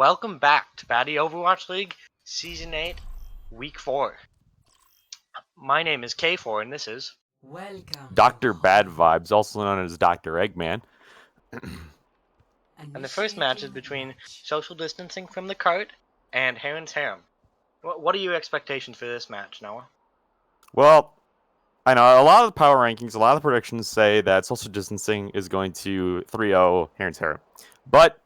Welcome back to Baddy Overwatch League, Season 8, Week 4. My name is K4, and this is... Dr. Bad Vibes, also known as Dr. Eggman. And the first match is between Social Distancing from the Cart and Heron's Harem. What are your expectations for this match, Noah? Well, I know a lot of the power rankings, a lot of the predictions say that Social Distancing is going to 3-0 Heron's Harem. But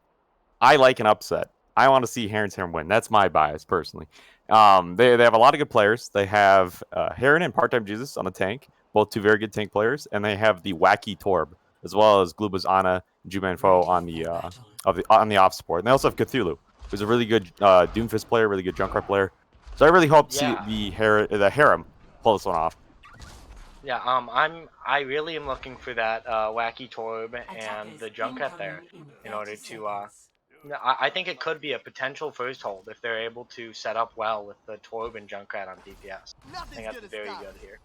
I like an upset. I want to see Heron's Harem win. That's my bias, personally. They have a lot of good players. They have Heron and Part-Time Jesus on the tank, both two very good tank players, and they have the wacky Torb, as well as Gluba's Ana and Jumanfo on the off support. And they also have Cthulhu, who's a really good Doomfist player, really good Junkrat player. So I really hope to see the Harem pull this one off. Yeah, I really am looking for that wacky Torb and the Junkrat there in order to I think it could be a potential first hold if they're able to set up well with the Torb and Junkrat on DPS. I think that's very good here.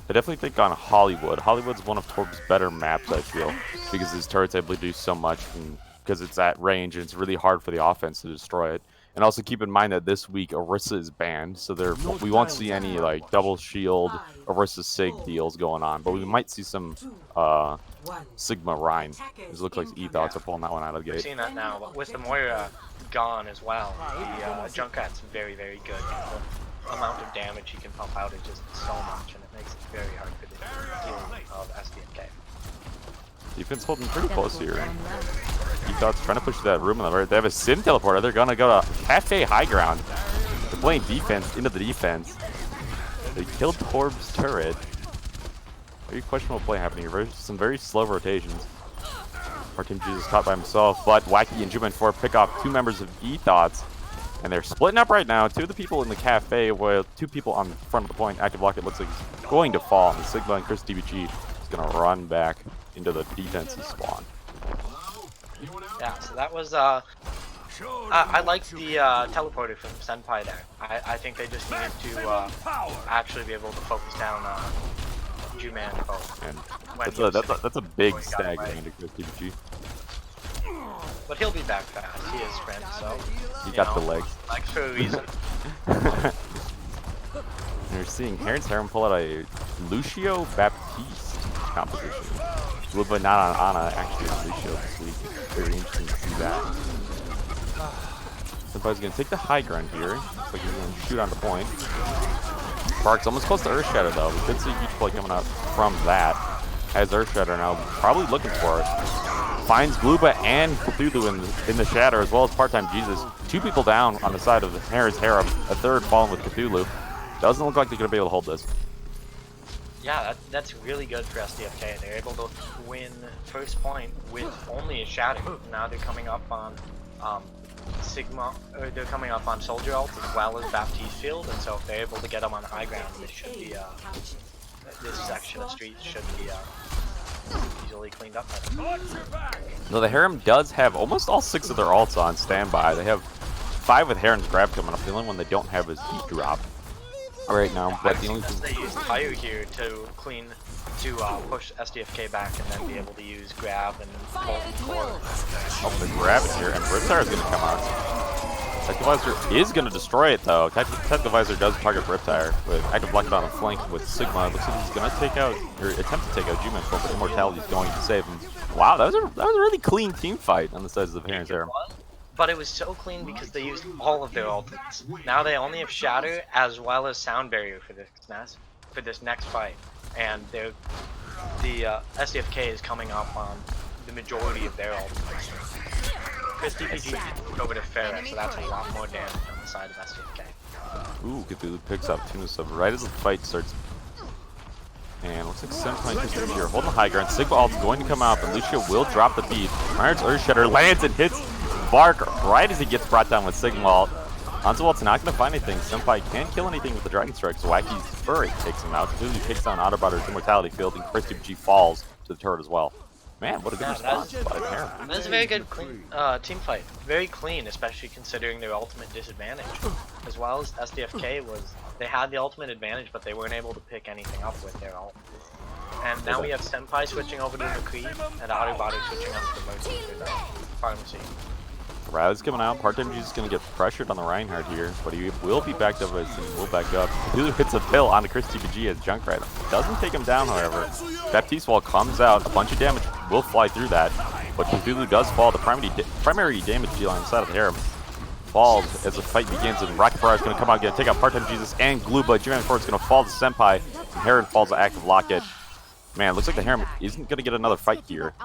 I definitely think on Hollywood. Hollywood's one of Torb's better maps, I feel, because his turret's able to do so much, and because it's at range and it's really hard for the offense to destroy it. And also keep in mind that this week Orisa is banned, so we won't see any like double shield Orisa Sig deals going on, but we might see some Sigma Rhine. It looks like E-Thoughts are pulling that one out of the We're gate. seeing that now, but with the Moira gone as well, the Junkrat's very, very good. The amount of damage he can pump out is just so much, and it makes it very hard for the team of SDFK. Defense holding pretty close here. E-Thoughts trying to push that room on the right. They have a Sim teleporter. They're going to go to Cafe High Ground. They're playing defense into the defense. They killed Torb's turret. Very questionable play happening here. Some very slow rotations. Martin Jesus caught by himself, but Wacky and Juman4 pick off two members of E-Thoughts. And they're splitting up right now. Two of the people in the cafe, while two people on the front of the point. Active Lock, it looks like he's going to fall. And Sigma and Chris DBG is going to run back into the defensive spawn. Yeah, so that was I liked the teleporter from Senpai there. I think they just needed to actually be able to focus down Jumanfo. And that's a big stag behind Chris DBG. But he'll be back fast. He is sprint, so he got the legs. Legs for a reason. You're seeing Heron's Harem pull out a Lucio Baptiste composition. A little bit not on Ana, actually on Lucio this week. Very interesting to see that. Senpai's going to take the high ground here. Looks like he's going to shoot on the point. Park's almost close to Earthshatter though. We could see a huge play coming out from that. Has Earthshatter now probably looking for it. Finds Gluba and Cthulhu in the shatter, as well as Part-Time Jesus. Two people down on the side of the Heron's Harem. A third falling with Cthulhu. Doesn't look like they're going to be able to hold this. Yeah, that's really good for SDFK. They're able to win first point with only a shatter. Now they're coming up on Sigma, or they're coming up on Soldier Ult as well as Baptiste Field, and so if they're able to get them on high ground, this should be this section of streets should be easily cleaned up. No, the Harem does have almost all 6 of their ults on standby. They have 5 with Heron's Grab coming up. The only one they don't have is Heat Drop right now. But the only thing they use Fire here to push SDFK back and then be able to use Grab and hold. Oh, the Grab it here, and Riptire is going to come out. Tactivisor is going to destroy it though. Tactivisor does target Riptire with Active Lock on the flank with Sigma. Looks like he's going to take out, or attempt to take out Jumanfo, but Immortality is going to save him. Wow, that was a really clean team fight on the sides of the Heron's Harem. But it was so clean because they used all of their ultimates. Now they only have Shatter as well as Sound Barrier for this next fight, and the SDFK is coming up on the majority of their ultimates. Chris DPG over to Farah, so that's a lot more damage on the side of SDFK. Ooh, Cthulhu picks up Tuna Sub right as the fight starts. And looks like Senpai here holding the high ground. Sigma ult's going to come out, but Lucio will drop the beat. Iron's Earthshatter lands and hits Bark right as he gets brought down with Sigma ult. Hanzo ult's not going to find anything. Senpai can't kill anything with the Dragon Strike, so Wacky's Furry takes him out. Cthulhu takes down Autobotter's Immortality Field, and Chris DPG falls to the turret as well. Man, what a good response by the Harem. That was a very good team fight. Very clean, especially considering their ultimate disadvantage. As well as SDFK they had the ultimate advantage, but they weren't able to pick anything up with their ult. And now we have Senpai switching over to McCree, and Autobody switching over to Mercy for the pharmacy. Riley's coming out. Part-time Jesus is going to get pressured on the Reinhardt here, but he will be backed up as he will back up. Cthulhu hits a pill onto Chris TPG as Junkrat. Doesn't take him down, however. Baptiste Wall comes out. A bunch of damage will fly through that, but Cthulhu does fall. The primary damage dealer on the side of the Harem falls as the fight begins, and Rocket Barrage is going to come out, going to take out Part-time Jesus and Glue, but G-Man 4 is going to fall to Senpai, and Heron falls to Active Locket. Man, it looks like the Harem isn't going to get another fight here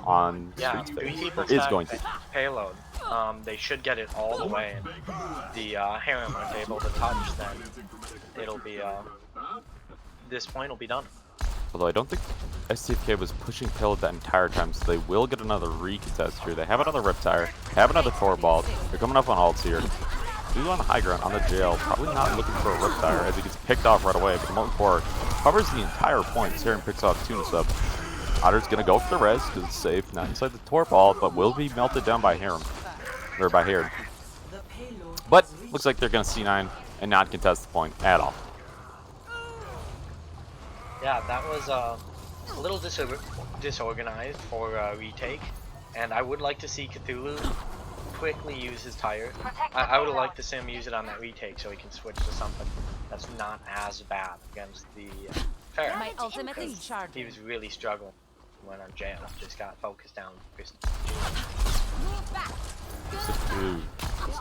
on Yeah, Streets 3 people is going to. payload. They should get it all the way, and the Harem aren't able to touch, then it'll be, this point will be done. Although I don't think SDFK was pushing payload that entire time, so they will get another recontest here. They have another Riptire, have another Torball. They're coming up on ults here. Blue on the high ground on the jail, probably not looking for a Riptire as he gets picked off right away, but the Molten Core covers the entire point. Heron picks off Tuna Sub. Otter's gonna go for the res because it's safe, not inside the Torball, but will be melted down by Harem. Or by Heron. But looks like they're gonna C9 and not contest the point at all. Yeah, that was a little disorganized for retake, and I would like to see Cthulhu quickly use his tire. I would have liked to see him use it on that retake so he can switch to something that's not as bad against the Ferret. My ultimate is charged. He was really struggling when on jail, just got focused down. He's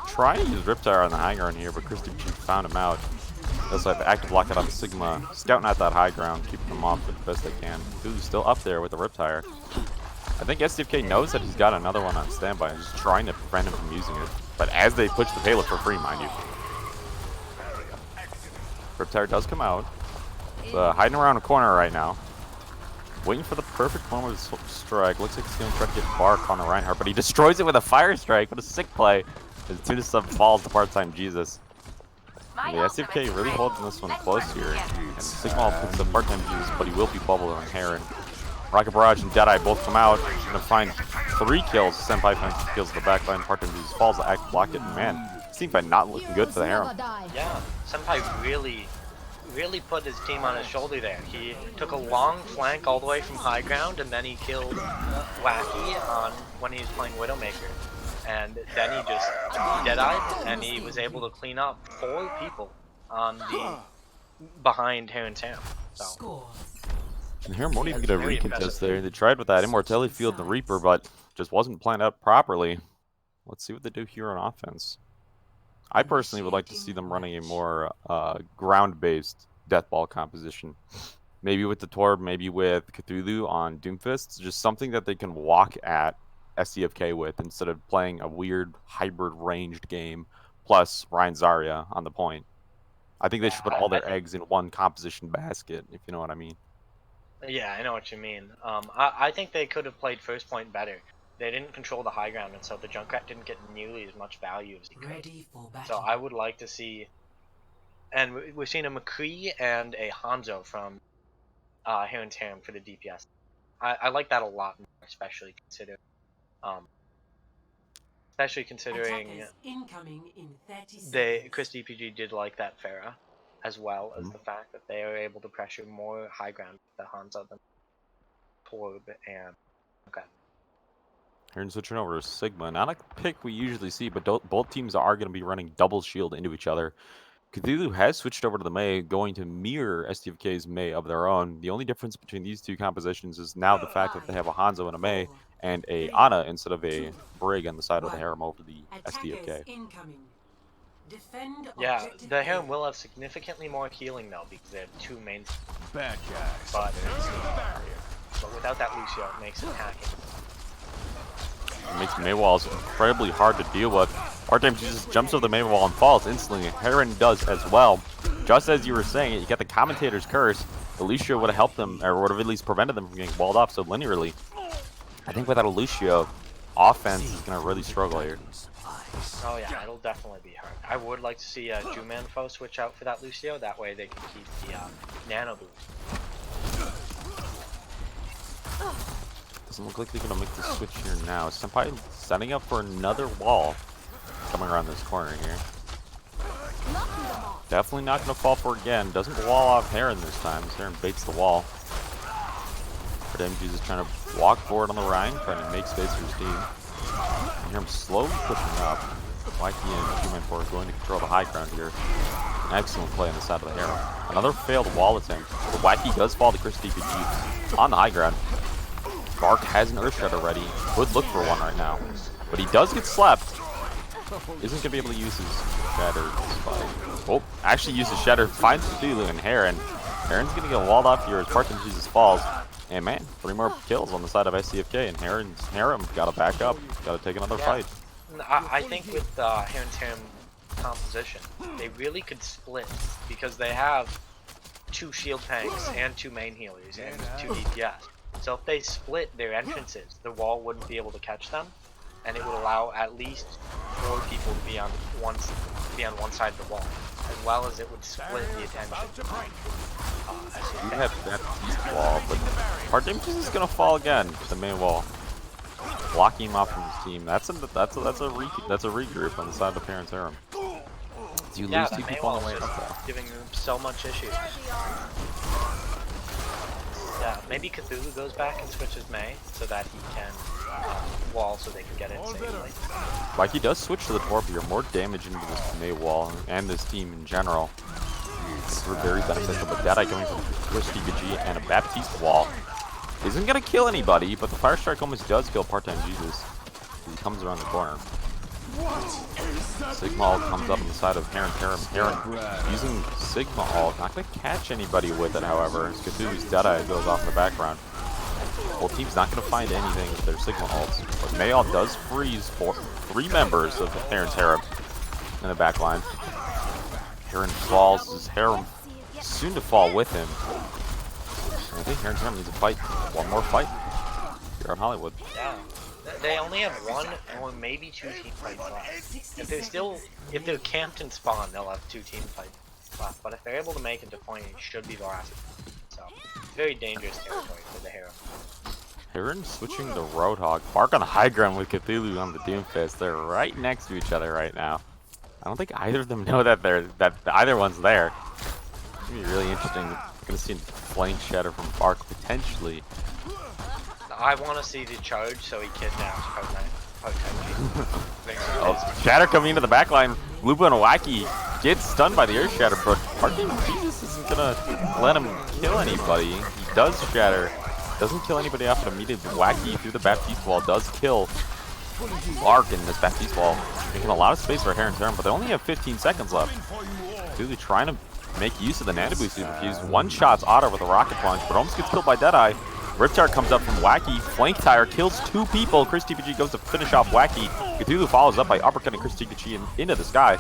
trying to use Riptire on the high ground here, but Christy found him out. They also have active lockout on the Sigma, scouting out that high ground, keeping him off as best they can. Dude's still up there with the Riptire. I think SDFK knows that he's got another one on standby and just trying to prevent him from using it. But as they push the payload for free, mind you. Riptire does come out. Hiding around a corner right now. Waiting for the perfect moment to strike. Looks like he's going to try to get Bark on the Reinhardt, but he destroys it with a Fire Strike. What a sick play. As Tuna Sub falls to Part-time Jesus. And the SDFK really holding this one close here. And Sigma puts the Part-time Jesus, but he will be bubbled on Heron. Rocket Barrage and Deadeye both come out. Gonna find 3 kills. Senpai finds 2 kills in the backline. Part-time Jesus falls to Active Locket. And man, Senpai not looking good for the Harem. Yeah, Senpai really put his team on his shoulder there. He took a long flank all the way from high ground, and then he killed Wacky on when he was playing Widowmaker. And then he just dead-eyed, and he was able to clean up 4 people on the behind Heron's Harem. So. And Harem won't even get a recontest there. They tried with that Immortality Field and the Reaper, but just wasn't planned out properly. Let's see what they do here on offense. I personally would like to see them running a more ground-based death ball composition. Maybe with the Torb, maybe with Cthulhu on Doomfist. Just something that they can walk at SDFK with instead of playing a weird hybrid ranged game plus Ryan Zarya on the point. I think they should put all their eggs in one composition basket, if you know what I mean. Yeah, I know what you mean. I think they could have played first point better. They didn't control the high ground, and so the Junkrat didn't get nearly as much value as he could. So I would like to see, and we've seen a McCree and a Hanzo from Heron's Harem for the DPS. I like that a lot more, especially considering Chris DPG did like that Pharah, as well as the fact that they are able to pressure more high ground with the Hanzo than Torb and okay. Heron switching over to Sigma. Not a pick we usually see, but both teams are going to be running double shield into each other. Cthulhu has switched over to the Mei, going to mirror SDFK's Mei of their own. The only difference between these two compositions is now the fact that they have a Hanzo and a Mei, and a Ana instead of a Brig on the side of the Harem over the SDFK. Yeah, the Harem will have significantly more healing though, because they have 2 main. Bad guys. But without that Lucio, it makes it hacking. It makes Mei walls incredibly hard to deal with. Part-time Jesus jumps over the Mei wall and falls instantly. Heron does as well. Just as you were saying it, you got the commentator's curse. The Lucio would have helped them, or would have at least prevented them from getting walled off so linearly. I think without a Lucio, offense is going to really struggle here. Oh yeah, it'll definitely be hard. I would like to see Jumanfo switch out for that Lucio. That way they can keep the Nano boost. Doesn't look like they're going to make the switch here now. Senpai setting up for another wall coming around this corner here. Definitely not going to fall for it again. Doesn't wall off Heron this time. Heron baits the wall. But MG's is trying to walk forward on the Rhine, trying to make space for his team. HAREM slowly pushing up. Wacky and 2-man-4 going to control the high ground here. An excellent play on the side of the HAREM. Another failed wall attempt. But Wacky does fall to Chris DPG on the high ground. Bark has an Earth Shredder ready. Would look for one right now. But he does get slapped. Isn't going to be able to use his Shatter. Oh, actually uses Shatter. Finds Cthulhu and Heron. Heron's going to get walled off here as Parton uses falls. And man, 3 more kills on the side of SDFK. And HAREM got to back up. Got to take another fight. I think with HAREM composition, they really could split because they have 2 shield tanks and 2 main healers and 2 DPS. So if they split their entrances, the wall wouldn't be able to catch them, and it would allow at least 4 people to be on one side of the wall, as well as it would split the attention. You have that east wall, but Parton is gonna fall again to the main wall, blocking him off from his team. That's a regroup on the side of HAREM. You lose 2 people on the way up, giving them so much issues. Yeah, maybe Cthulhu goes back and switches May so that he can wall so they can get in safely. Wacky does switch to the Torp here, more damage into this May wall and this team in general. It's very beneficial, but Baddy coming from Chris DPG and a Baptiste wall isn't going to kill anybody, but the Fire Strike almost does kill Part-Time Jesus. He comes around the corner. Sigma ult comes up on the side of HAREM. HAREM using Sigma ult, not going to catch anybody with it, however, as Cthulhu's Deadeye goes off in the background. Well, team's not going to find anything with their Sigma ults, but Mayall does freeze 3 members of HAREM in the back line. HAREM falls, as HAREM soon to fall with him. And I think HAREM needs a fight, one more fight here on Hollywood. Yeah. They only have 1 or maybe 2 team fights left. If they're camped and spawn, they'll have 2 team fights left. But if they're able to make it to point, it should be the last. So, very dangerous territory for the HAREM. HAREM switching to Roadhog. Bark on the high ground with Cthulhu on the Doomfist. They're right next to each other right now. I don't think either of them know that either one's there. It's gonna be really interesting. Gonna see a flank shatter from Bark potentially. I want to see the charge so he kidnaps Oh, Shatter coming into the backline. Luba and Wacky gets stunned by the Earth Shatter, but Parton Jesus isn't gonna let him kill anybody. He does Shatter, doesn't kill anybody off it immediately. Wacky through the Baptiste wall does kill Bark in this Baptiste wall, making a lot of space for HAREM, but they only have 15 seconds left. Cthulhu trying to make use of the Nano Boost super fuse. One shot's auto with a rocket punch, but almost gets killed by Deadeye. Riptide comes up from Wacky, flank tire, kills 2 people. Chris TPG goes to finish off Wacky. Cthulhu follows up by uppercutting Chris TPG into the sky.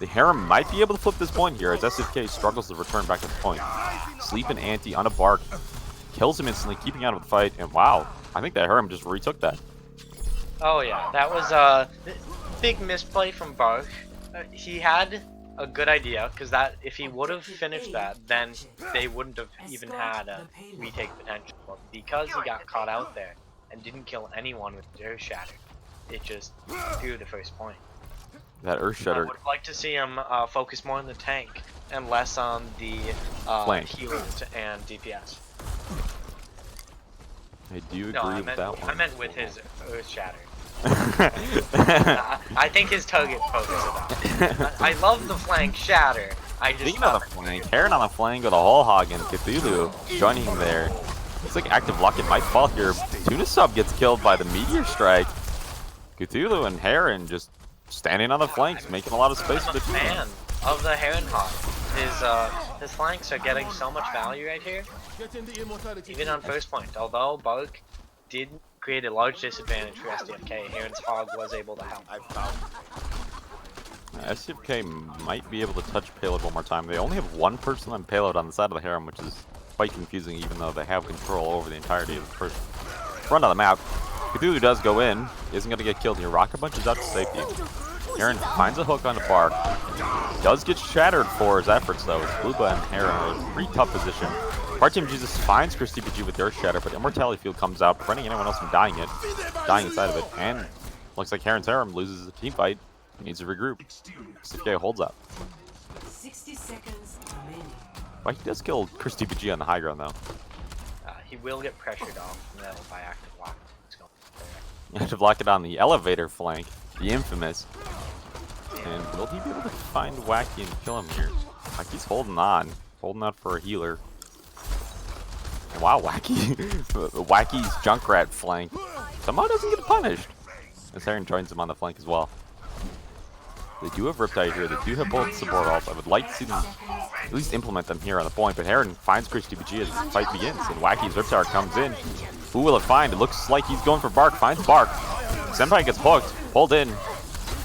The HAREM might be able to flip this point here as SDFK struggles to return back to the point. Sleeping Anti on a Bark, kills him instantly, keeping out of the fight, and wow, I think that HAREM just retook that. Oh yeah, that was a big misplay from Bark. He had a good idea, because that if he would have finished that, then they wouldn't have even had a retake potential. But because he got caught out there and didn't kill anyone with Earth Shatter, it just threw the first point. That Earth Shatter. I would like to see him focus more on the tank and less on the healers and DPS. I do agree with that one. I meant with his Earth Shatter. I think his target focus enough. I love the flank Shatter. I just Speaking of the flank, HAREM on the flank with a whole hog and Cthulhu joining him there. Looks like active lock-in might fall here. Tuna Sub gets killed by the Meteor Strike. Cthulhu and HAREM just standing on the flanks, making a lot of space for the team. I'm a fan of the HAREM hog. His flanks are getting so much value right here. Even on first point, although Bark did create a large disadvantage for SDFK, HAREM's hog was able to help. SDFK might be able to touch payload one more time. They only have 1 person on payload on the side of the HAREM, which is quite confusing even though they have control over the entirety of the first front of the map. Cthulhu does go in, isn't going to get killed here. Rocket punches out to safety. HAREM finds a hook on the Bark. Does get shattered for his efforts though. It's Bluba and HAREM in a pretty tough position. Part-Time Jesus finds Chris TPG with the Earth Shatter, but Immortality Field comes out, preventing anyone else from dying inside of it. And looks like HAREM loses the team fight. Needs to regroup. SDFK holds up. 60 seconds remaining. Well, he does kill Chris TPG on the high ground though. He will get pressured off by active lock. You have to block it on the elevator flank, the infamous. And will he be able to find Wacky and kill him here? Wacky's holding on for a healer. And wow, Wacky's Junkrat flank somehow doesn't get punished. As Haren joins him on the flank as well. They do have Riptide here. They do have both support ults. I would like to see them at least implement them here on the point. But Haren finds Christy BG as the fight begins. And Wacky's Riptide comes in. Who will it find? It looks like he's going for Bark. Finds Bark. Senpai gets hooked. Pulled in.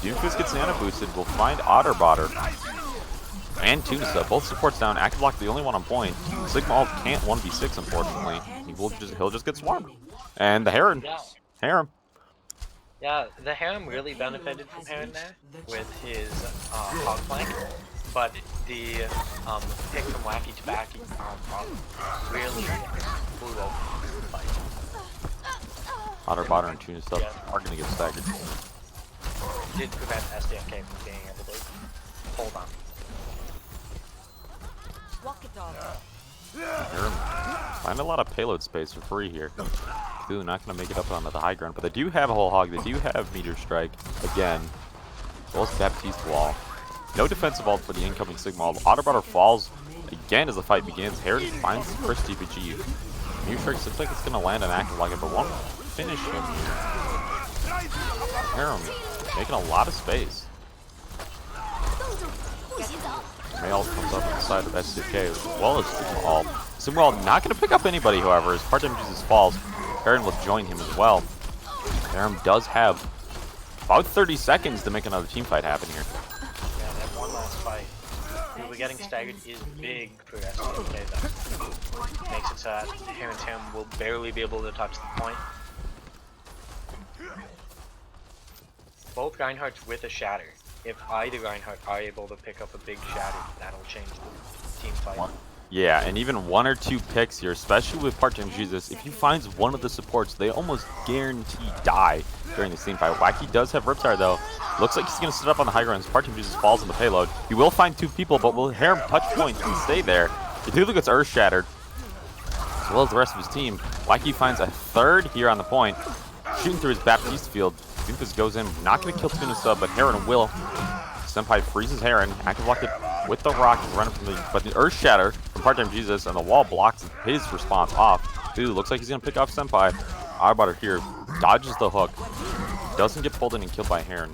Doomfist gets nano boosted. We'll find Otterbotter. And Tunisa. Both supports down. Active Lock the only one on point. Sigma ult can't 1v6 unfortunately. He'll just get swarmed. And the Harem. Yeah, the Harem really benefited from Harem there with his hog flank, but the pick from Wacky to Backy really blew over the fight. Otterbotter and Tunisa are going to get staggered. Did prevent SDFK from being able to hold on. Walk it off. Find a lot of payload space for free here. Ooh, not going to make it up onto the high ground, but they do have a whole hog. They do have meteor strike again. Both Baptiste wall. No defensive ult for the incoming Sigma ult. Otterbotter falls again as the fight begins. Haren finds the first TPG. Meteor strike looks like it's going to land an active like it, but won't finish him here. Haren making a lot of space. May ult comes up on the side of SDFK as well as Sigma ult. Sigma ult not going to pick up anybody, however, as part-time Jesus falls. Haren will join him as well. Haren does have about 30 seconds to make another team fight happen here. Yeah, that one last fight. We're getting staggered is big for SDFK though. Makes it so that Haren's Harem will barely be able to touch the point. Both Reinhardts with a shatter. If either Reinhardt are able to pick up a big shatter, that'll change the team fight. Yeah, and even one or two picks here, especially with part-time Jesus, if he finds one of the supports, they almost guarantee die during this team fight. Wacky does have Riptide though. Looks like he's going to sit up on the high ground as part-time Jesus falls on the payload. He will find two people, but will Harem touch point and stay there? Cthulhu gets earth shattered, as well as the rest of his team. Wacky finds a third here on the point, shooting through his Baptiste field. Doomfist goes in, not going to kill Tunisa, but Haren will. Senpai freezes Haren, active locked it with the rock, running from but the Earth Shatter from part-time Jesus, and the wall blocks his response off. Dude, looks like he's gonna pick off Senpai. Otterbotter here dodges the hook, doesn't get pulled in and killed by Haren.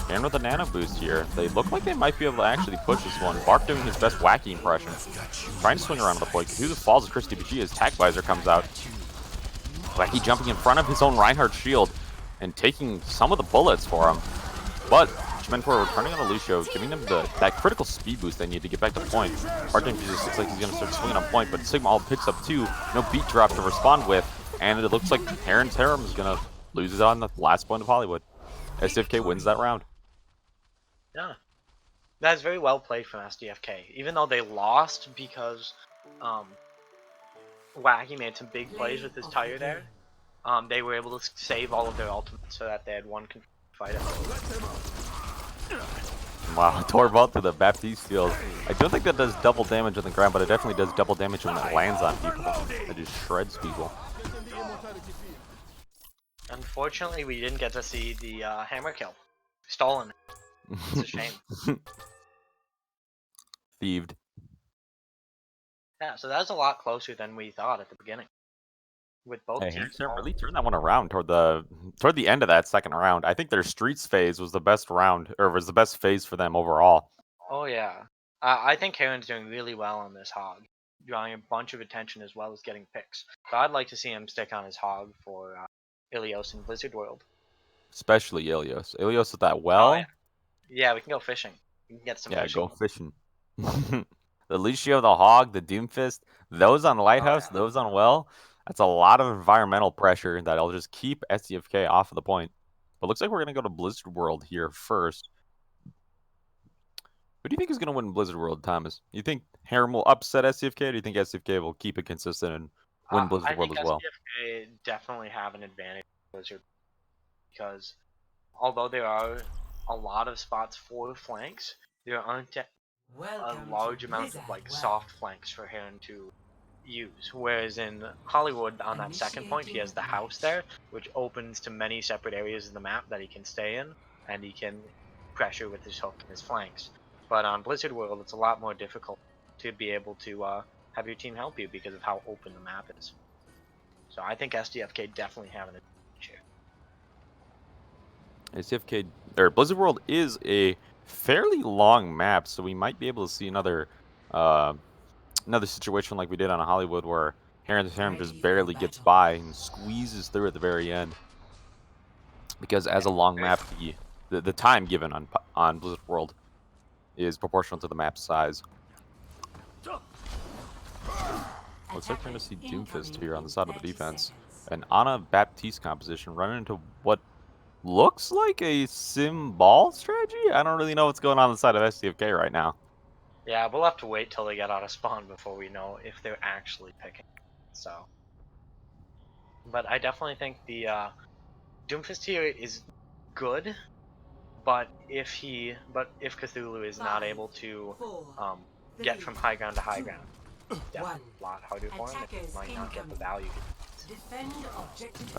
Haren with a nano boost here. They look like they might be able to actually push this one. Bark doing his best Wacky impression, trying to swing around on the point. Cthulhu falls as Christy BG as Tac Visor comes out. Wacky jumping in front of his own Reinhardt shield and taking some of the bullets for him, but Mentor returning on Lucio, giving them that critical speed boost they need to get back to point. Part-time Jesus looks like he's going to start swinging on point, but Sigma ult picks up two. No beat drop to respond with, and it looks like Haren's Harem is going to lose it on the last point of Hollywood. SDFK wins that round. Yeah. That's very well played from SDFK. Even though they lost because Wacky made some big plays with his tire there, they were able to save all of their ultimates so that they had one fight out. Wow, Torvald to the Baptiste field. I don't think that does double damage on the ground, but it definitely does double damage when it lands on people. It just shreds people. Unfortunately, we didn't get to see the hammer kill. Stolen. It's a shame. Thieved. Yeah, so that was a lot closer than we thought at the beginning. With both Hey, teams. Harem really turned that one around toward the end of that second round. I think their Streets phase was the best round, or was the best phase for them overall. Oh yeah. I think Haren's doing really well on this hog, drawing a bunch of attention as well as getting picks. So I'd like to see him stick on his hog for Ilios in Blizzard World. Especially Ilios. Ilios with that well. Oh, yeah. Yeah, we can go fishing. We can get some fishing. Go fishing. The Lucio, the Hog, the Doomfist, those on the Lighthouse, those on well. That's a lot of environmental pressure that'll just keep SDFK off of the point. But looks like we're going to go to Blizzard World here first. Who do you think is going to win Blizzard World, Thomas? You think Harem will upset SDFK, or do you think SDFK will keep it consistent and win Blizzard World as well? I think SDFK definitely have an advantage in Blizzard because although there are a lot of spots for flanks, there aren't a large amount of like soft flanks for Harem to use. Whereas in Hollywood, on that second point, he has the house there, which opens to many separate areas of the map that he can stay in, and he can pressure with his hook and his flanks. But on Blizzard World, it's a lot more difficult to be able to have your team help you because of how open the map is. So I think SDFK definitely have an advantage here. SDFK or Blizzard World is a fairly long map, so we might be able to see another situation like we did on Hollywood where Harem just barely gets by and squeezes through at the very end. Because as a long map, the time given on Blizzard World is proportional to the map size. Looks like we're going to see Doomfist here on the side of the defense. An Ana Baptiste composition running into what looks like a sim ball strategy? I don't really know what's going on the side of SDFK right now. Yeah, we'll have to wait till they get out of spawn before we know if they're actually picking. So, but I definitely think the Doomfist here is good, but if Cthulhu is not able to get from high ground to high ground, definitely a lot harder for him. It might not get the value.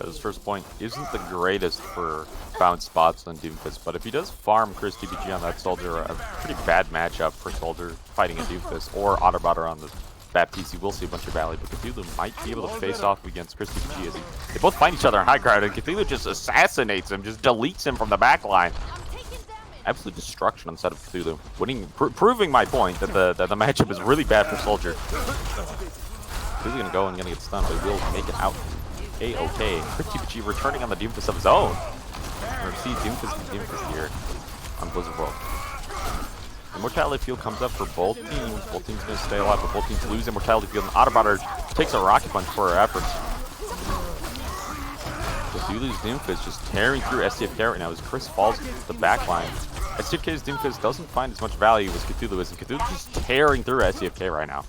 His first point isn't the greatest for bounce spots on Doomfist, but if he does farm Chris DPG on that Soldier, a pretty bad matchup for Soldier fighting a Doomfist, or Otterbotter on the Baptiste, he will see a bunch of value, but Cthulhu might be able to face off against Chris DPG as they both find each other on high ground, and Cthulhu just assassinates him, just deletes him from the back line. Absolute destruction on the side of Cthulhu, proving my point that the matchup is really bad for Soldier. Cthulhu's gonna go and gonna get stunned, but he will make it out. A-okay. Chris DPG returning on the Doomfist of his own. We're gonna see Doomfist here on Blizzard World. Immortality Field comes up for both teams. Both teams gonna stay alive, but both teams lose Immortality Field, and Otterbotter takes a rocket punch for her efforts. Cthulhu's Doomfist just tearing through SDFK right now as Chris falls to the back line. SDFK's Doomfist doesn't find as much value as Cthulhu is, and Cthulhu's just tearing through SDFK right now.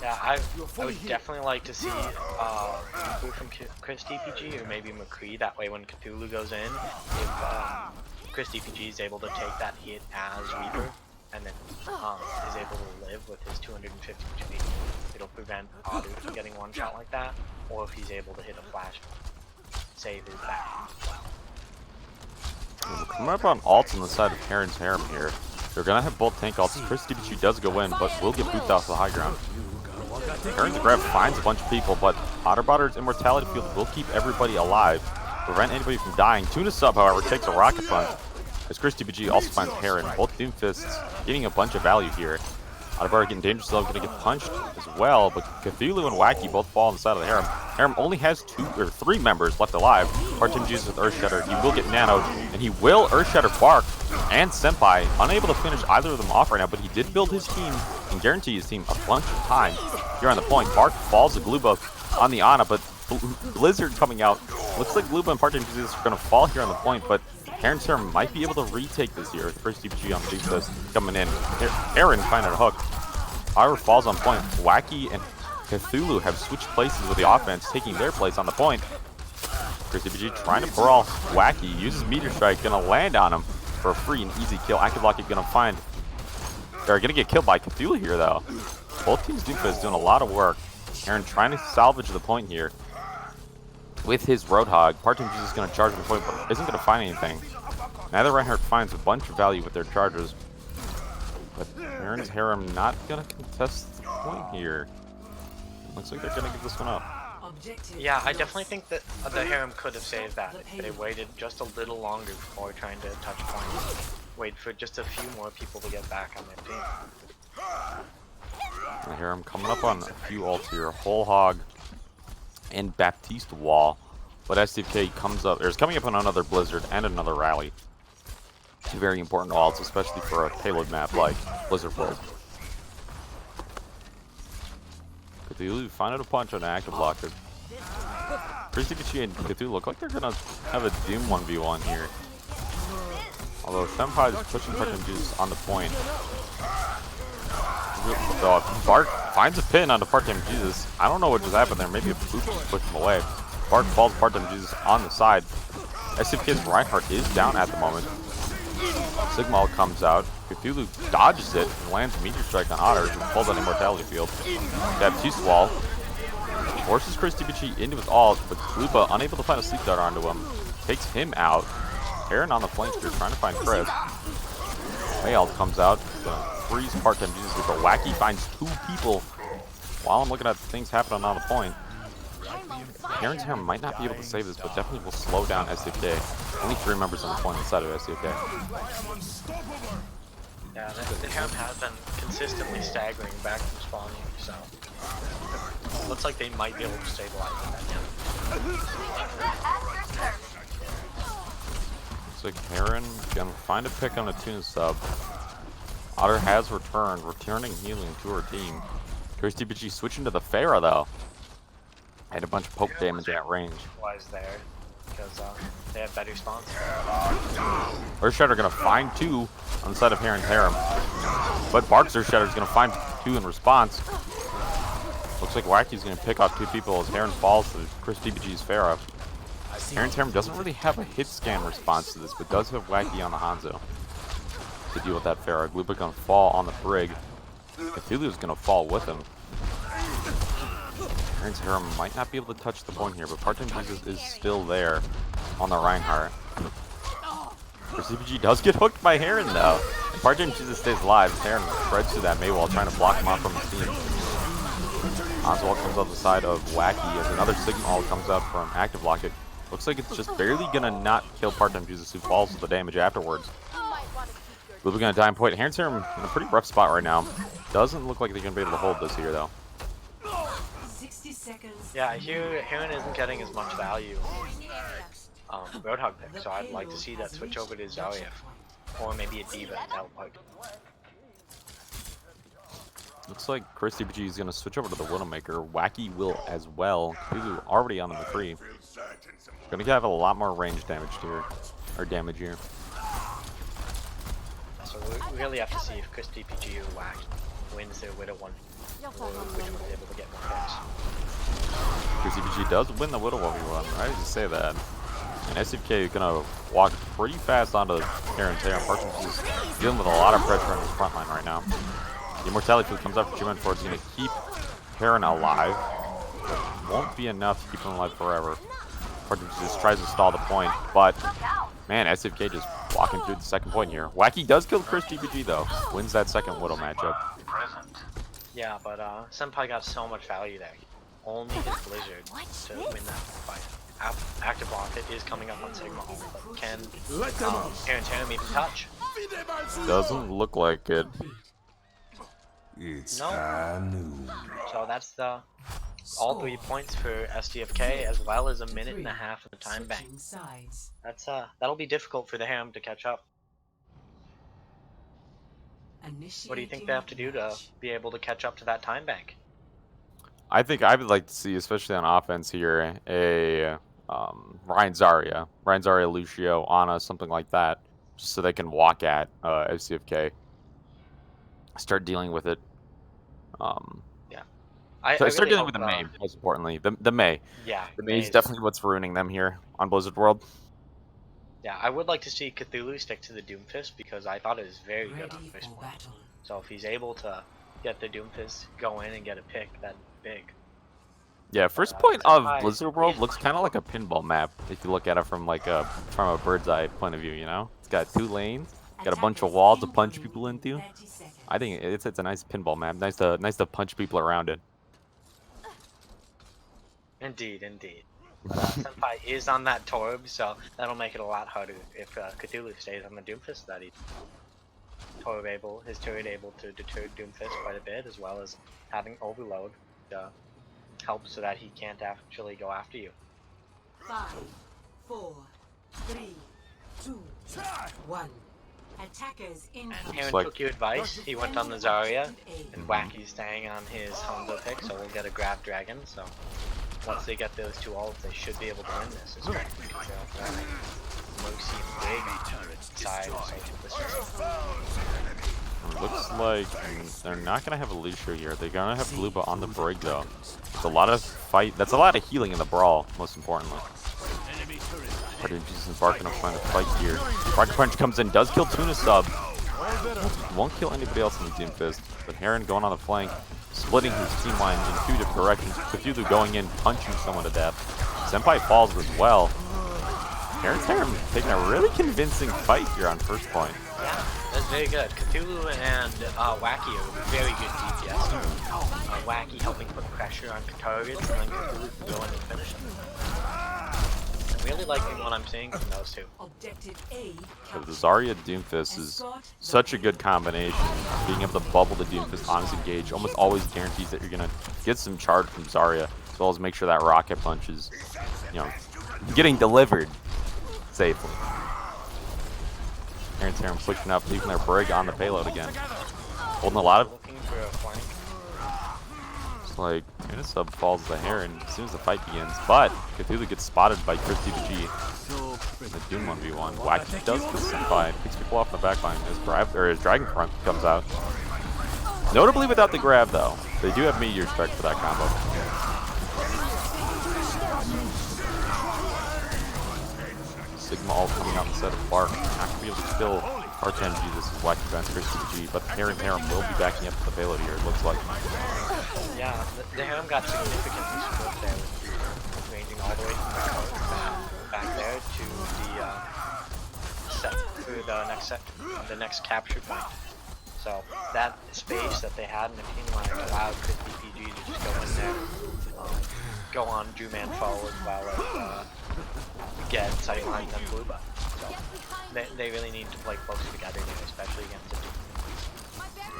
Yeah, I would definitely like to see from Chris DPG or maybe McCree. That way when Cthulhu goes in, if Chris DPG is able to take that hit as Reaper and then is able to live with his 250 HP, it'll prevent Otter from getting one shot like that, or if he's able to hit a flash, save his back. Coming up on ults on the side of Harem's Harem here. They're gonna have both tank ults. Chris DPG does go in, but will get booped off the high ground. Harem's grab finds a bunch of people, but Otterbotter's Immortality Field will keep everybody alive, prevent anybody from dying. Tuna Sub, however, takes a rocket punch, as Chris DPG also finds Harem. Both Doomfists getting a bunch of value here. Otterbotter getting dangerous though, gonna get punched as well, but Cthulhu and Wacky both fall on the side of the Harem. Harem only has 3 members left alive. Part-Team uses with Earthshatter. He will get nanoed, and he will Earthshatter Bark and Senpai. Unable to finish either of them off right now, but he did build his team and guarantee his team a bunch of time here on the point. Bark falls to Gluba on the Ana, but Blizzard coming out. Looks like Gluba and Part-Team are going to fall here on the point, but Harem's Harem might be able to retake this here. First DPG on the Doomfist coming in. Aaron finding a hook. Ira falls on point. Wacky and Cthulhu have switched places with the offense, taking their place on the point. Chris DPG trying to brawl Wacky, uses Meteor Strike, gonna land on him for a free and easy kill. Active Lock is gonna they're gonna get killed by Cthulhu here though. Both teams Doomfist doing a lot of work. Aaron trying to salvage the point here with his Roadhog. Part-Team is gonna charge the point, but isn't gonna find anything. Neither Reinhardt finds a bunch of value with their chargers. But Aaron's Harem not gonna contest the point here. Looks like they're gonna give this one up. Yeah, I definitely think that the Harem could have saved that if they waited just a little longer before trying to touch point. Wait for just a few more people to get back on their team. The Harem coming up on a few ults here. Whole Hog and Baptiste Wall. But SDFK comes up, there's coming up on another Blizzard and another Rally. 2 very important ults, especially for a payload map like Blizzard World. Cthulhu finding a punch on an active blocker. Chris DPG and Cthulhu look like they're gonna have a Doom 1v1 here. Although Senpai is pushing Part-Time Jesus on the point. So Bart finds a pin on the Part-Time Jesus. I don't know what just happened there. Maybe a boop just pushed him away. Bart falls Part-Time Jesus on the side. SDFK's Reinhardt is down at the moment. Sigma ult comes out. Cthulhu dodges it and lands a Meteor Strike on Otter, who falls on Immortality Field. They have 2 Swall. Forces ChrisTBG into his ult, but Lupa unable to find a Sleep Dart onto him. Takes him out. HAREM on the flank here, trying to find Chris. May ult comes out. Gonna freeze part-time Jesus, but Wacky finds 2 people. While I'm looking at things happening on the point, HAREM's HAREM might not be able to save this, but definitely will slow down SDFK. Only 3 members on the point inside of SDFK. Yeah, the HAREM has been consistently staggering back from spawning, so it looks like they might be able to stabilize that now. Looks like HAREM can find a pick on a Tune sub. Otter has returned, returning healing to her team. ChrisTBG switching to the Pharah though. Had a bunch of poke damage at range. Was there because they have better spawns. Earthshatter gonna find 2 on the side of HAREM. But Bark's Earthshatter's gonna find 2 in response. Looks like Wacky's gonna pick off 2 people as HAREM falls to ChrisTBG's Pharah. HAREM doesn't really have a hit scan response to this, but does have Wacky on the Hanzo to deal with that Pharah. Lupa gonna fall on the Brig. Cthulhu's gonna fall with him. HAREM might not be able to touch the point here, but part-time Jesus is still there on the Reinhardt. CBG does get hooked by HAREM though. And part-time Jesus stays alive. HAREM spreads through that Maywall, trying to block him off from his team. Oswald comes out the side of Wacky as another Sigma ult comes out from Active Locket. Looks like it's just barely gonna not kill part-time Jesus, who falls with the damage afterwards. Lupa gonna die in point. HAREM's in a pretty rough spot right now. Doesn't look like they're gonna be able to hold this here though. 60 seconds. Yeah, HAREM isn't getting as much value Roadhog pick, so I'd like to see that switch over to Zarya. Or maybe a D.Va and Teleport. Looks like ChrisTBG is going to switch over to the Widowmaker. Wacky will as well. Cthulhu already on the McCree. Going to have a lot more range damage here. Or damage here. So we really have to see if ChrisTBG or Wack wins their Widow one. Or which one's able to get more picks. ChrisTBG does win the Widow 1v1. I didn't say that. And SDFK is going to walk pretty fast onto HAREM's HAREM. Parsons is dealing with a lot of pressure on his front line right now. The Immortality Field comes out for 2 men forward. It's going to keep HAREM alive. But won't be enough to keep him alive forever. Parsons just tries to stall the point. But, man, SDFK just walking through the second point here. Wacky does kill ChrisTBG though. Wins that second Widow matchup. Yeah, but Senpai got so much value there. Only his Blizzard to win that fight. Active Rocket is coming up on Sigma, but can HAREM even touch? Doesn't look like it. It's No. noon. So that's the all 3 points for SDFK, as well as a minute and a half of the time bank. Switching sides. That's that'll be difficult for the HAREM to catch up. What do you think they have to do to be able to catch up to that time bank? I think I would like to see, especially on offense here, a Ryan Zarya, Lucio, Ana, something like that, just so they can walk at SDFK. Start dealing with it. I Start really dealing hope, with the May, most importantly. The May. Yeah, The May is May's- definitely what's ruining them here on Blizzard World. Yeah, I would like to see Cthulhu stick to the Doomfist because I thought it was very good on Ready first for one. battle. So if he's able to get the Doomfist, go in and get a pick, that'd be big. Yeah, first point of Senpai Blizzard World is looks kind of like a pinball map if you look at it from like from a bird's eye point of view. You know, it's got 2 lanes, got a bunch of walls to punch people into. 30 seconds. I think it's a nice pinball map. Nice to punch people around it. Indeed. But Senpai is on that Torb, so that'll make it a lot harder if Cthulhu stays on the Doomfist. That he his turret able to deter Doomfist quite a bit, as well as having Overload to help so that he can't actually go after you. 5, 4, 3, 2, 1. Attackers in. And HAREM like- took your advice. He went on the Zarya, and Wacky's staying on his Hanzo pick, so we'll get a Grab Dragon. So once they get those 2 ults, they should be able to win this, especially because they'll have Mercy and Big side of Social Distance. It looks like they're not gonna have a Lucio here. They're gonna have Lupa on the Brig though. It's a lot of fight. That's a lot of healing in the brawl, most importantly. Baddy Jesus embarking on trying to fight here. Rocket Punch comes in, does kill Tuna Sub. Won't kill anybody else in the Doomfist. But Harem going on the flank, splitting his team line in 2 different directions. Cthulhu going in, punching someone to death. Senpai falls as well. Harem taking a really convincing fight here on first point. Yeah, that's very good. Cthulhu and Wacky are very good DPS. Wacky helping put pressure on targets, and then Cthulhu can go in and finish them. I'm really liking what I'm seeing from those two. Objective A. The Zarya Doomfist is such a good combination. Being able to bubble the Doomfist on his engage almost always guarantees that you're going to get some charge from Zarya, as well as make sure that Rocket Punch is, you know, getting delivered safely. Harem pushing up, leaving their Brig on the payload again. Holding a lot of... Looking for a flank. It's like, Tuna Sub falls to Heron as soon as the fight begins, but Cthulhu gets spotted by Chris DBG. The Doom 1v1. Wacky does kill Senpai, picks people off the backline as Dragon Front comes out. Notably without the grab though. They do have Meteor Strike for that combo. Sigma all coming out instead of Bark. Not going to be able to kill Part-Time Jesus as Wacky Guns Chris DBG, but Harem will be backing up to the payload here, it looks like. Yeah, the Harem got significantly split there with ranging all the way from the coast back there to the next capture point. So that space that they had in the team line allowed Chris DPG to just go in there, go on Drew-Man forward while get sightlines on Blue Buff. So they really need to play close together here, especially against the Doom.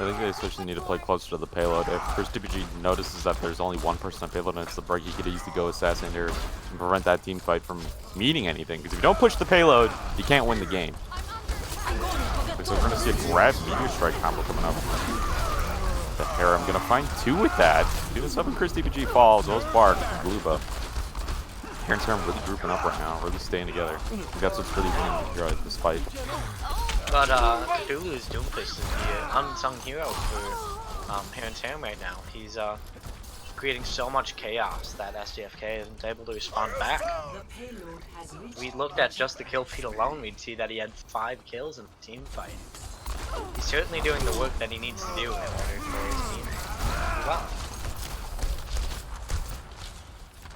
I think they especially need to play closer to the payload. If Chris DPG notices that there's only one person on payload and it's the break, he could easily go assassinate her and prevent that team fight from meaning anything. Because if you don't push the payload, you can't win the game. So we're going to see a grab Meteor Strike combo coming up. The Harem going to find 2 with that. Tuna Sub and Chris DPG falls, those Bark, Blue Buff. Harem's really grouping up right now, really staying together. I think that's what's really winning this fight. But Cthulhu's Doomfist is the unsung hero for Harem right now. He's creating so much chaos that SDFK isn't able to respond back. If we looked at just the kill feed alone, we'd see that he had 5 kills in the team fight. He's certainly doing the work that he needs to do in order for his team to do well.